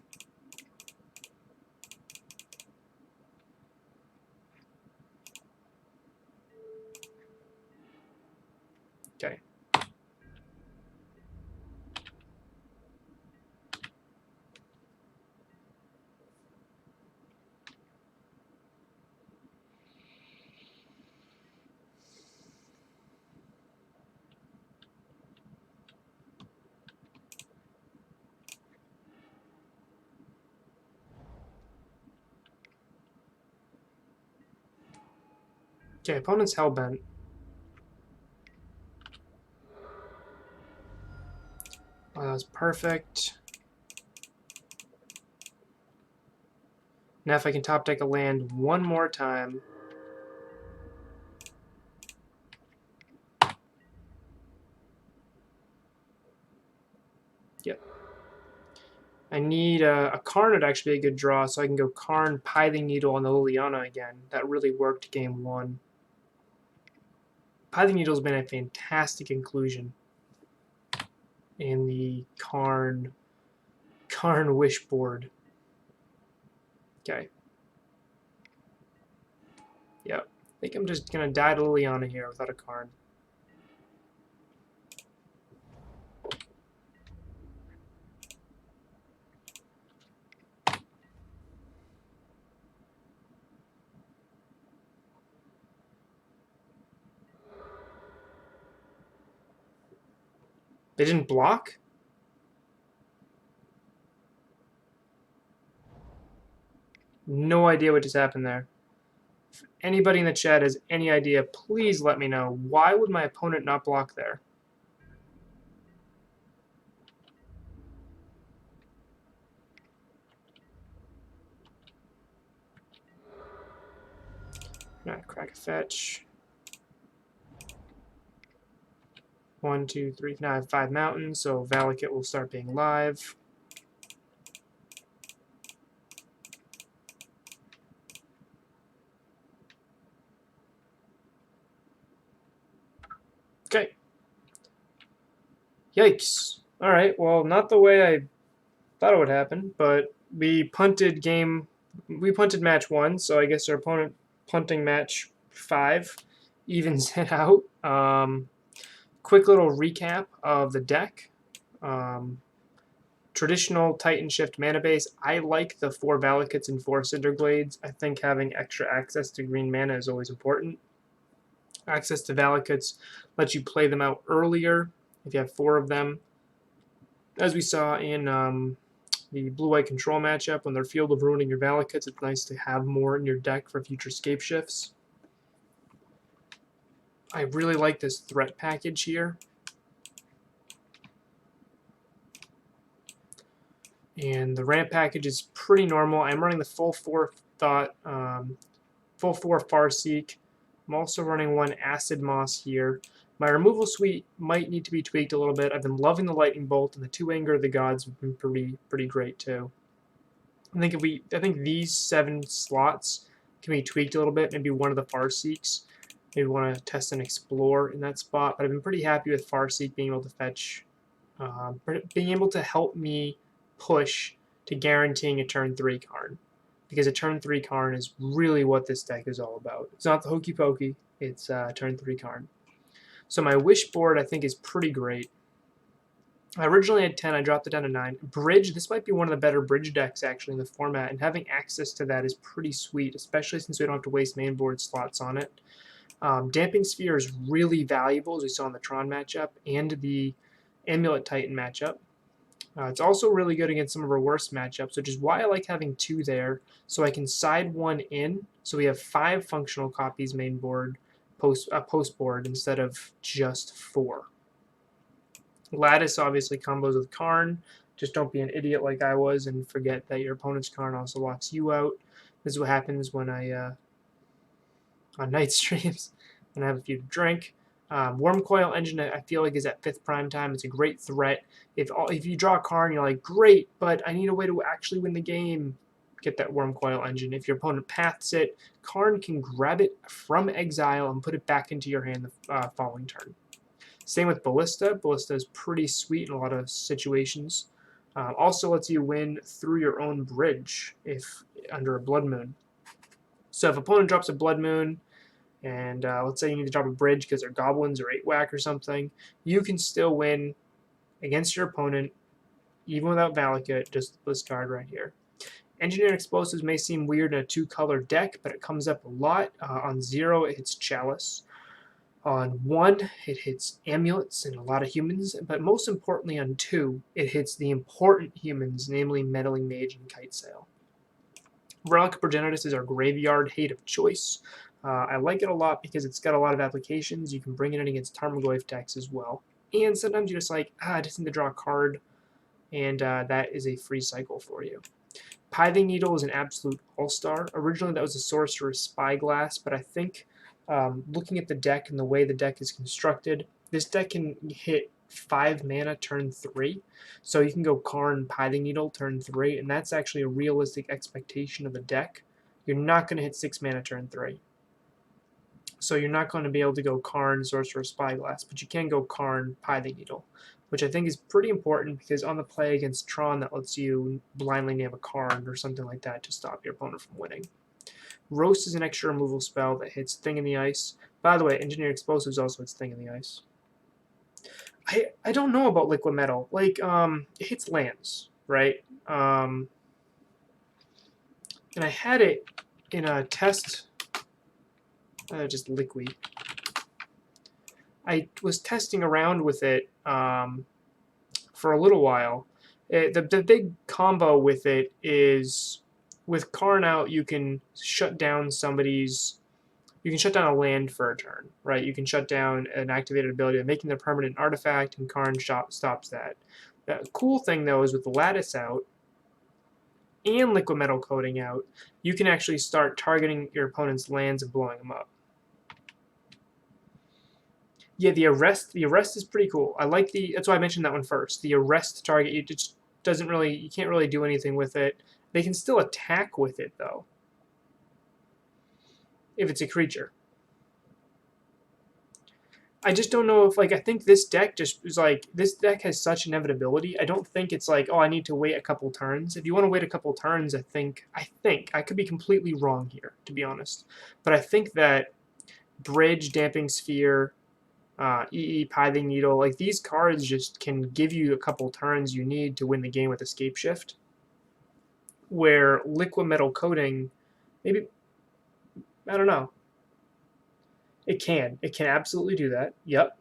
Okay. Okay, opponent's Hellbent. Oh, that was perfect. Now if I can top deck a land one more time. Yep. I need a Karn would actually be a good draw, so I can go Karn, Pithing Needle on the Liliana again. That really worked game 1. Pithing Needle has been a fantastic inclusion in the Karn Wish board. Okay. Yep. I think I'm just going to die to Liliana here without a Karn. They didn't block? No idea what just happened there. If anybody in the chat has any idea, please let me know. Why would my opponent not block there? Not crack a fetch. 1, 2, 3. Now I have 5 mountains, so Valakut will start being live. Okay. Yikes. Alright, well, not the way I thought it would happen, but we punted match 1, so I guess our opponent punting match 5 evens it out. Quick little recap of the deck. Traditional Titanshift mana base. I like the 4 Valakuts and 4 Cinderglades. I think having extra access to green mana is always important. Access to Valakuts lets you play them out earlier if you have 4 of them. As we saw in the blue-white control matchup, when they're Field of Ruining your Valakuts, it's nice to have more in your deck for future scape shifts. I really like this threat package here. And the ramp package is pretty normal. I'm running the full 4 Thought, full 4 Farseek. I'm also running 1 Acid Moss here. My removal suite might need to be tweaked a little bit. I've been loving the Lightning Bolt, and the 2 Anger of the Gods have been pretty great too. I think these 7 slots can be tweaked a little bit. Maybe one of the Farseeks. Maybe want to test and explore in that spot. But I've been pretty happy with Farseek being able to fetch, being able to help me push to guaranteeing a turn 3 Karn. Because a turn 3 Karn is really what this deck is all about. It's not the hokey pokey, it's turn 3 Karn. So my wish board I think is pretty great. I originally had 10, I dropped it down to 9. Bridge, this might be one of the better bridge decks actually in the format, and having access to that is pretty sweet, especially since we don't have to waste main board slots on it. Damping Sphere is really valuable, as we saw in the Tron matchup, and the Amulet Titan matchup. It's also really good against some of our worst matchups, which is why I like having 2 there, so I can side 1 in, so we have 5 functional copies main board, post board, instead of just 4. Lattice obviously combos with Karn. Just don't be an idiot like I was and forget that your opponent's Karn also locks you out. This is what happens when I on night streams and I have a few to drink. Wormcoil Engine I feel like is at 5th prime time. It's a great threat. If you draw a Karn, you're like, great, but I need a way to actually win the game. Get that Wormcoil Engine. If your opponent paths it, Karn can grab it from exile and put it back into your hand the following turn. Same with Ballista. Ballista is pretty sweet in a lot of situations. Also lets you win through your own bridge if under a Blood Moon. So if opponent drops a Blood Moon, and let's say you need to drop a bridge because they're goblins or 8-whack or something, you can still win against your opponent, even without Valakut, just this card right here. Engineered Explosives may seem weird in a 2-color deck, but it comes up a lot. On 0, it hits Chalice. On 1, it hits Amulets and a lot of humans, but most importantly on 2, it hits the important humans, namely Meddling Mage and Kitesail. Relic Progenitus is our graveyard hate of choice. I like it a lot because it's got a lot of applications. You can bring it in against Tarmogoyf decks as well. And sometimes you're just like, I just need to draw a card, and that is a free cycle for you. Pithing Needle is an absolute all-star. Originally that was a Sorcerer's Spyglass, but I think looking at the deck and the way the deck is constructed, this deck can hit 5 mana turn 3. So you can go Karn Pithing Needle turn 3, and that's actually a realistic expectation of the deck. You're not going to hit 6 mana turn 3. So you're not going to be able to go Karn Sorcerer Spyglass, but you can go Karn Pithing Needle, which I think is pretty important because on the play against Tron that lets you blindly name a Karn or something like that to stop your opponent from winning. Roast is an extra removal spell that hits Thing in the Ice. By the way, Engineered Explosives also hits Thing in the Ice. I don't know about Liquid Metal. Like, it hits lands, right? And I had it in a test, just liquid. I was testing around with it for a little while. The big combo with it is with Karn out, you can shut down somebody's. You can shut down a land for a turn, right? You can shut down an activated ability, making their permanent artifact, and Karn stops that. The cool thing, though, is with the Lattice out and Liquid Metal Coating out, you can actually start targeting your opponent's lands and blowing them up. Yeah, the arrest is pretty cool. I like that's why I mentioned that one first. The arrest target, it just doesn't really, you can't really do anything with it. They can still attack with it, though, if it's a creature. I just don't know if, like, I think this deck just is like, this deck has such inevitability. I don't think it's like, oh, I need to wait a couple turns. If you want to wait a couple turns, I think, I could be completely wrong here, to be honest. But I think that Bridge, Damping Sphere, EE, Pithing Needle, like, these cards just can give you a couple turns you need to win the game with Escape Shift. Where Liquid Metal Coating, maybe, I don't know. It can absolutely do that. Yep.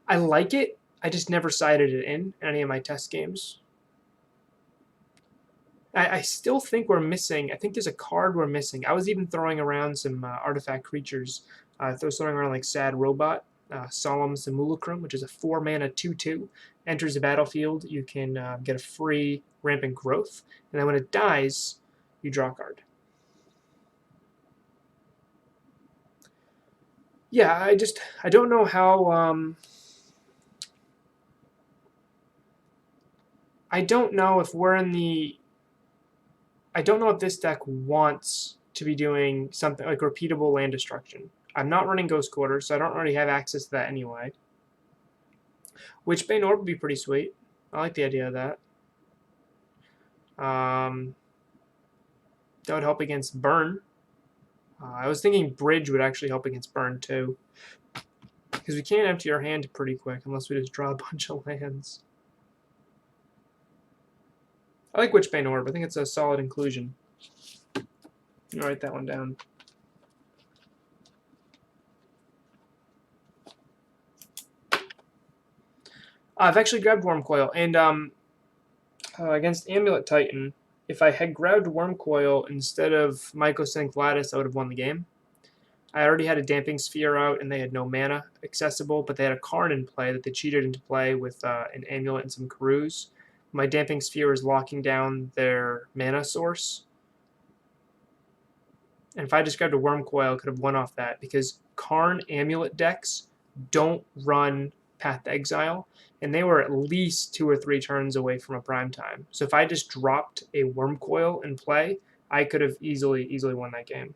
I like it. I just never sided it in any of my test games. I still think we're missing. I think there's a card we're missing. I was even throwing around some artifact creatures. I was throwing around like Sad Robot, Solemn Simulacrum, which is a 4-mana 2/2. Enters the battlefield. You can get a free Rampant Growth. And then when it dies, you draw a card. Yeah, I don't know how. I don't know if we're in the. I don't know if this deck wants to be doing something like repeatable land destruction. I'm not running Ghost Quarter, so I don't already have access to that anyway. Witchbane Orb would be pretty sweet. I like the idea of that. That would help against Burn. I was thinking Bridge would actually help against Burn too. Because we can't empty our hand pretty quick unless we just draw a bunch of lands. I like Witchbane Orb. I think it's a solid inclusion. I'll write that one down. I've actually grabbed Wormcoil, and against Amulet Titan, if I had grabbed Wormcoil instead of Mycosync Lattice, I would have won the game. I already had a Damping Sphere out, and they had no mana accessible, but they had a Karn in play that they cheated into play with an Amulet and some Karuz. My Damping Sphere is locking down their mana source. And if I just grabbed a Wormcoil, I could have won off that, because Karn Amulet decks don't run Path to Exile, and they were at least 2 or 3 turns away from a prime time. So if I just dropped a Wormcoil in play, I could have easily won that game.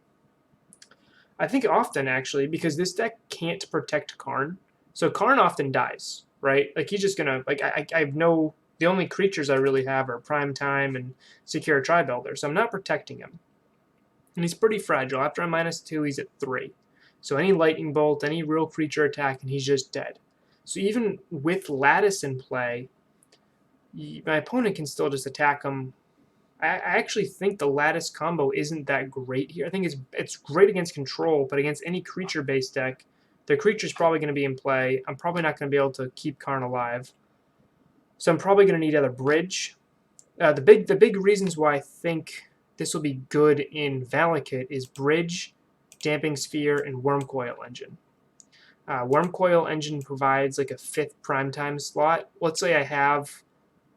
I think often, actually, because this deck can't protect Karn. So Karn often dies, right? Like, he's just going to, like, I have no, the only creatures I really have are Prime Time and Secure Tribe Elder, so I'm not protecting him. And he's pretty fragile. After I'm -2, he's at 3. So any Lightning Bolt, any real creature attack, and he's just dead. So even with Lattice in play, my opponent can still just attack him. I actually think the Lattice combo isn't that great here. I think it's great against control, but against any creature-based deck, the creature's probably going to be in play. I'm probably not going to be able to keep Karn alive. So I'm probably going to need either Bridge. The big reasons why I think this will be good in Valakut is Bridge, Damping Sphere, and Wormcoil Engine. Wormcoil Engine provides like a 5th primetime slot. Let's say I have,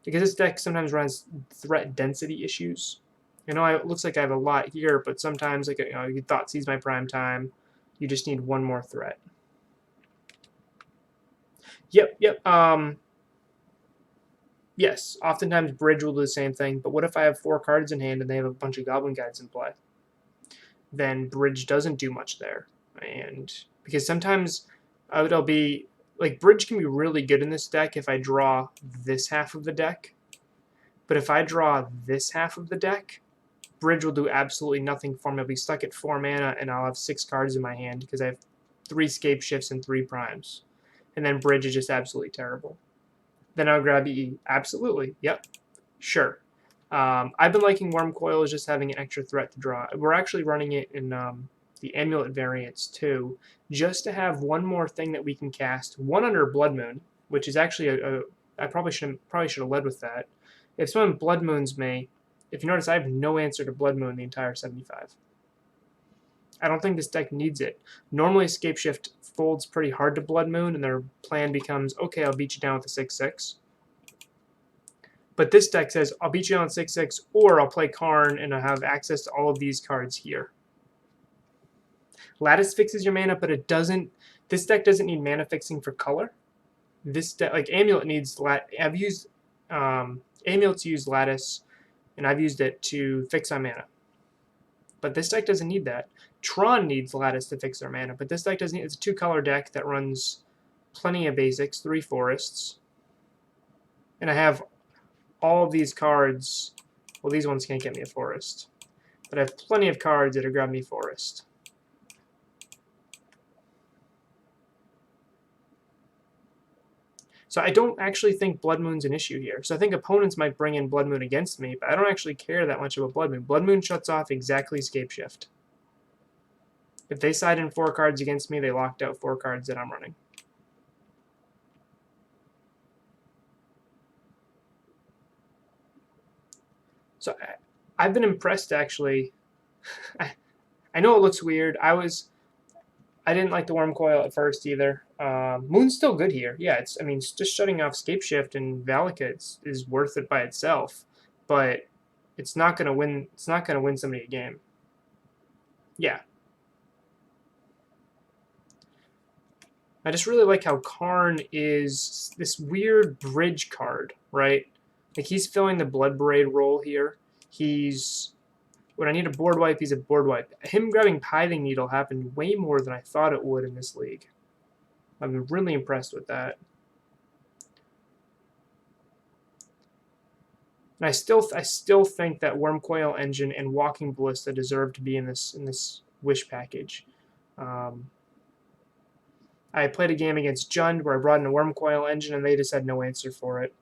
because this deck sometimes runs threat density issues. I know it looks like I have a lot here, but sometimes, like, you thought sees my prime time, you just need one more threat. Yep. Yes, oftentimes Bridge will do the same thing, but what if I have 4 cards in hand and they have a bunch of Goblin Guides in play? Then Bridge doesn't do much there. And because sometimes it'll be, like, Bridge can be really good in this deck if I draw this half of the deck. But if I draw this half of the deck, Bridge will do absolutely nothing for me. I'll be stuck at 4 mana and I'll have 6 cards in my hand because I have 3 Scape Shifts and 3 Primes. And then Bridge is just absolutely terrible. Then I'll grab EE. Absolutely. Yep. Sure. I've been liking Wormcoil as just having an extra threat to draw. We're actually running it in the Amulet variants too, just to have one more thing that we can cast. One under Blood Moon, which is actually I probably should have led with that. If someone Blood Moons me, if you notice, I have no answer to Blood Moon the entire 75. I don't think this deck needs it. Normally, Scape Shift folds pretty hard to Blood Moon, and their plan becomes, okay, I'll beat you down with a 6/6. But this deck says, I'll beat you down with 6/6, or I'll play Karn, and I'll have access to all of these cards here. Lattice fixes your mana, but it doesn't. This deck doesn't need mana fixing for color. This deck, like Amulet, needs. I've used Amulet to use Lattice, and I've used it to fix my mana. But this deck doesn't need that. Tron needs Lattice to fix their mana, but this deck doesn't need. It's a 2-color deck that runs plenty of basics, 3 forests, and I have all of these cards. Well, these ones can't get me a forest, but I have plenty of cards that are grabbing me forest. So I don't actually think Blood Moon's an issue here. So I think opponents might bring in Blood Moon against me, but I don't actually care that much about Blood Moon. Blood Moon shuts off exactly Scape Shift. If they side in 4 cards against me, they locked out 4 cards that I'm running. So I've been impressed, actually. I know it looks weird. I didn't like the Wormcoil at first either. Moon's still good here. Yeah, just shutting off Scape Shift and Valakut is worth it by itself, but it's not gonna win. It's not gonna win somebody a game. Yeah. I just really like how Karn is this weird bridge card, right? Like, he's filling the Blood Braid role here. When I need a board wipe, he's a board wipe. Him grabbing Pithing Needle happened way more than I thought it would in this league. I've been really impressed with that. And I still think that Wormcoil Engine and Walking Ballista deserve to be in this Wish package. I played a game against Jund where I brought in a Wormcoil Engine and they just had no answer for it.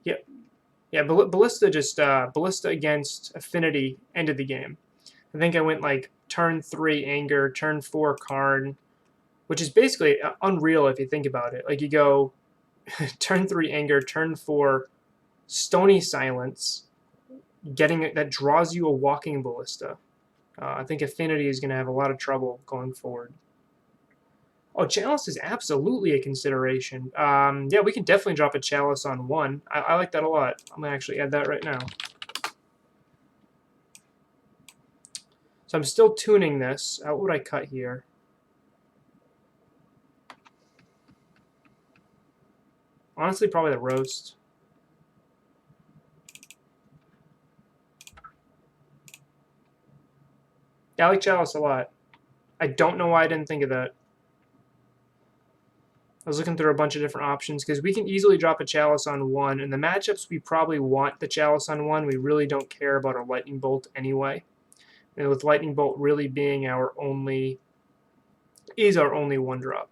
Yep. Yeah, Ballista against Affinity ended the game. I think I went like turn 3 Anger, turn 4 Karn, which is basically unreal if you think about it. Like, you go turn 3 Anger, turn 4 Stony Silence, that draws you a Walking Ballista. I think Affinity is going to have a lot of trouble going forward. Oh, Chalice is absolutely a consideration. Yeah, we can definitely drop a Chalice on 1. I like that a lot. I'm going to actually add that right now. So I'm still tuning this. What would I cut here? Honestly, probably the roast. Yeah, I like Chalice a lot. I don't know why I didn't think of that. I was looking through a bunch of different options because we can easily drop a Chalice on 1. In the matchups, we probably want the Chalice on 1. We really don't care about our Lightning Bolt anyway. And with Lightning Bolt really being our only 1-drop.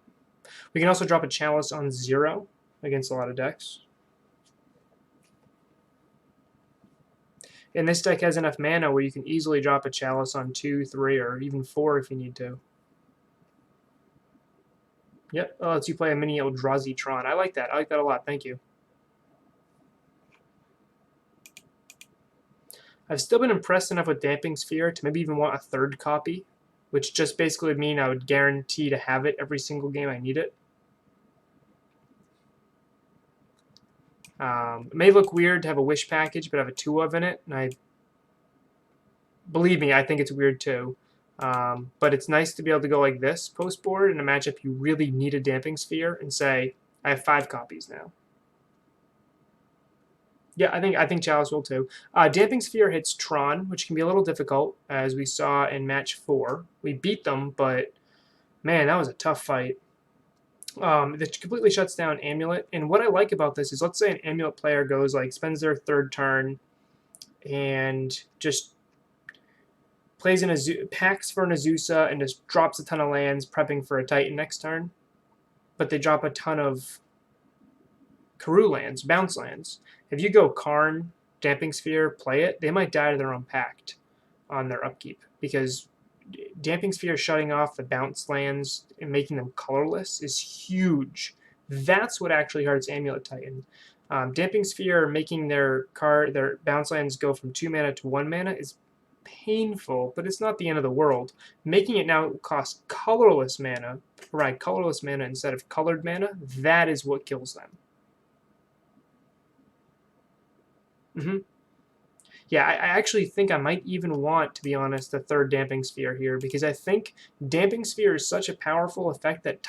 We can also drop a Chalice on 0 against a lot of decks. And this deck has enough mana where you can easily drop a Chalice on 2, 3, or even 4 if you need to. Yep, it lets you play a mini Eldrazi Tron. I like that. I like that a lot. Thank you. I've still been impressed enough with Damping Sphere to maybe even want a 3rd copy, which just basically would mean I would guarantee to have it every single game I need it. It may look weird to have a Wish package, but I have a 2 of in it, and believe me, I think it's weird too. But it's nice to be able to go like this post board in a matchup you really need a Damping Sphere and say, I have 5 copies now. Yeah, I think Chalice will too. Damping Sphere hits Tron, which can be a little difficult, as we saw in match 4. We beat them, but man, that was a tough fight. That completely shuts down Amulet. And what I like about this is, let's say an Amulet player goes like spends their 3rd turn and just plays in a packs for an Azusa and just drops a ton of lands, prepping for a Titan next turn. But they drop a ton of Karoo lands, bounce lands. If you go Karn, Damping Sphere, play it, they might die to their own pact on their upkeep, because Damping Sphere shutting off the bounce lands and making them colorless is huge. That's what actually hurts Amulet Titan. Damping Sphere making their bounce lands go from 2 mana to 1 mana is painful, but it's not the end of the world. Making it now cost colorless mana, provide colorless mana instead of colored mana, that is what kills them. Yeah, I actually think I might even want, to be honest, the 3rd Damping Sphere here, because I think Damping Sphere is such a powerful effect that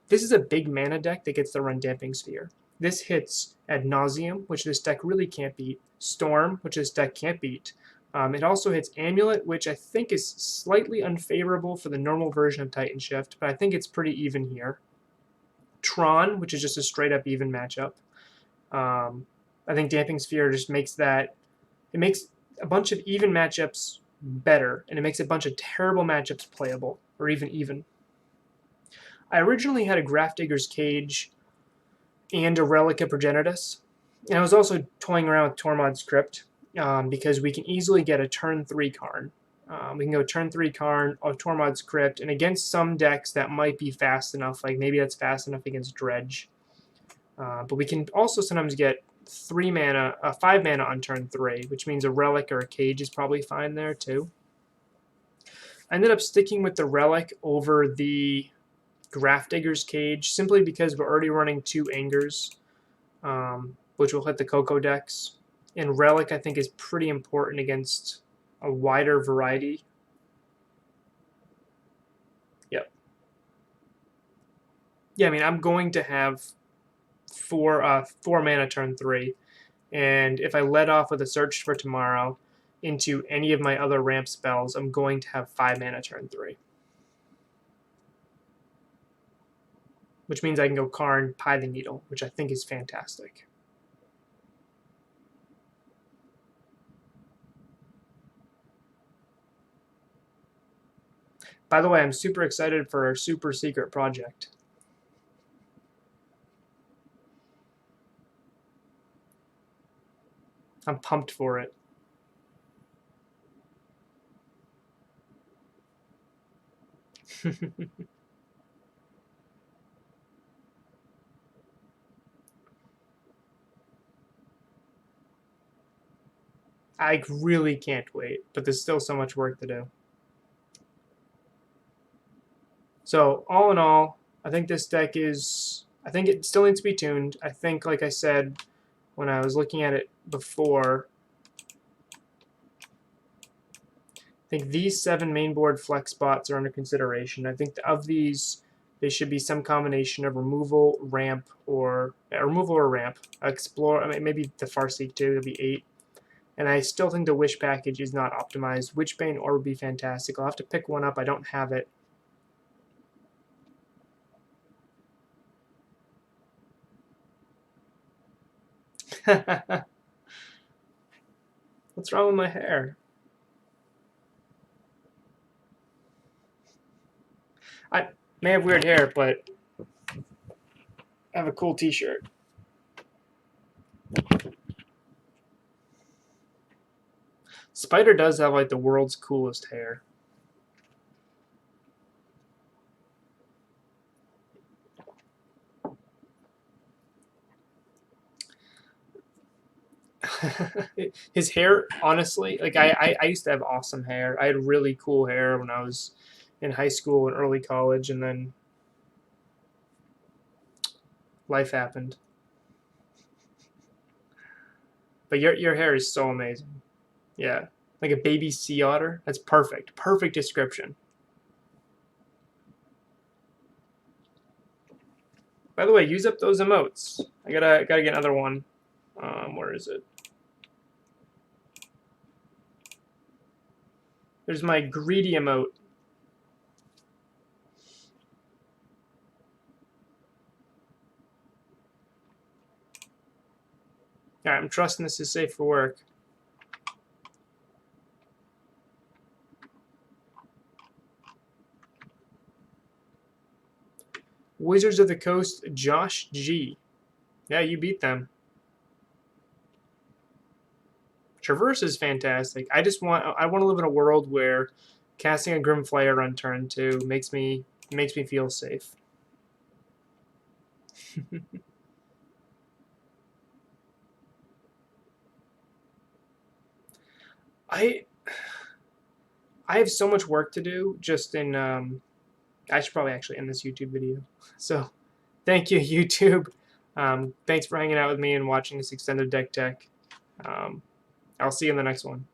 this is a big mana deck that gets to run Damping Sphere. This hits Ad Nauseam, which this deck really can't beat, Storm, which this deck can't beat. It also hits Amulet, which I think is slightly unfavorable for the normal version of Titanshift, but I think it's pretty even here. Tron, which is just a straight-up even matchup. I think Damping Sphere just makes that... It makes a bunch of even matchups better, and it makes a bunch of terrible matchups playable, or even. I originally had a Grafdigger's Cage and a Relic of Progenitus, and I was also toying around with Tormod's Crypt, because we can easily get a turn 3 Karn. We can go turn 3 Karn or Tormod's Crypt, and against some decks that might be fast enough, like maybe that's fast enough against Dredge. But we can also sometimes get 5 mana on turn 3, which means a Relic or a Cage is probably fine there too. I ended up sticking with the Relic over the Grafdigger's Cage simply because we're already running 2 Angers, which will hit the Coco decks. And Relic, I think, is pretty important against a wider variety. Yep. Yeah, I mean, I'm going to have 4 mana turn 3, and if I let off with a Search for Tomorrow into any of my other ramp spells, I'm going to have 5 mana turn 3. Which means I can go Karn, Pie the Needle, which I think is fantastic. By the way, I'm super excited for our super secret project. I'm pumped for it. I really can't wait, but there's still so much work to do. So all in all, I think this deck is... I think it still needs to be tuned. I think, like I said when I was looking at it before, I think these 7 mainboard flex spots are under consideration. I think of these, they should be some combination of removal, ramp, or ramp. Explore, I mean, maybe the Farseek too, it'll be 8. And I still think the Wish package is not optimized. Witchbane Orb would be fantastic. I'll have to pick one up. I don't have it. What's wrong with my hair? I may have weird hair, but I have a cool t-shirt. Spider does have like the world's coolest hair. His hair, honestly, like I used to have awesome hair. I had really cool hair when I was in high school and early college, and then life happened. But your hair is so amazing. Yeah, like a baby sea otter. That's perfect. Perfect description. By the way, use up those emotes. I gotta get another one. Where is it? There's my greedy emote. Alright, I'm trusting this is safe for work. Wizards of the Coast, Josh G. Yeah, you beat them. Traverse is fantastic. I want to live in a world where casting a Grim Flyer on turn 2 makes me feel safe. I have so much work to do just in I should probably actually end this YouTube video. So, thank you, YouTube. Thanks for hanging out with me and watching this extended deck tech. I'll see you in the next one.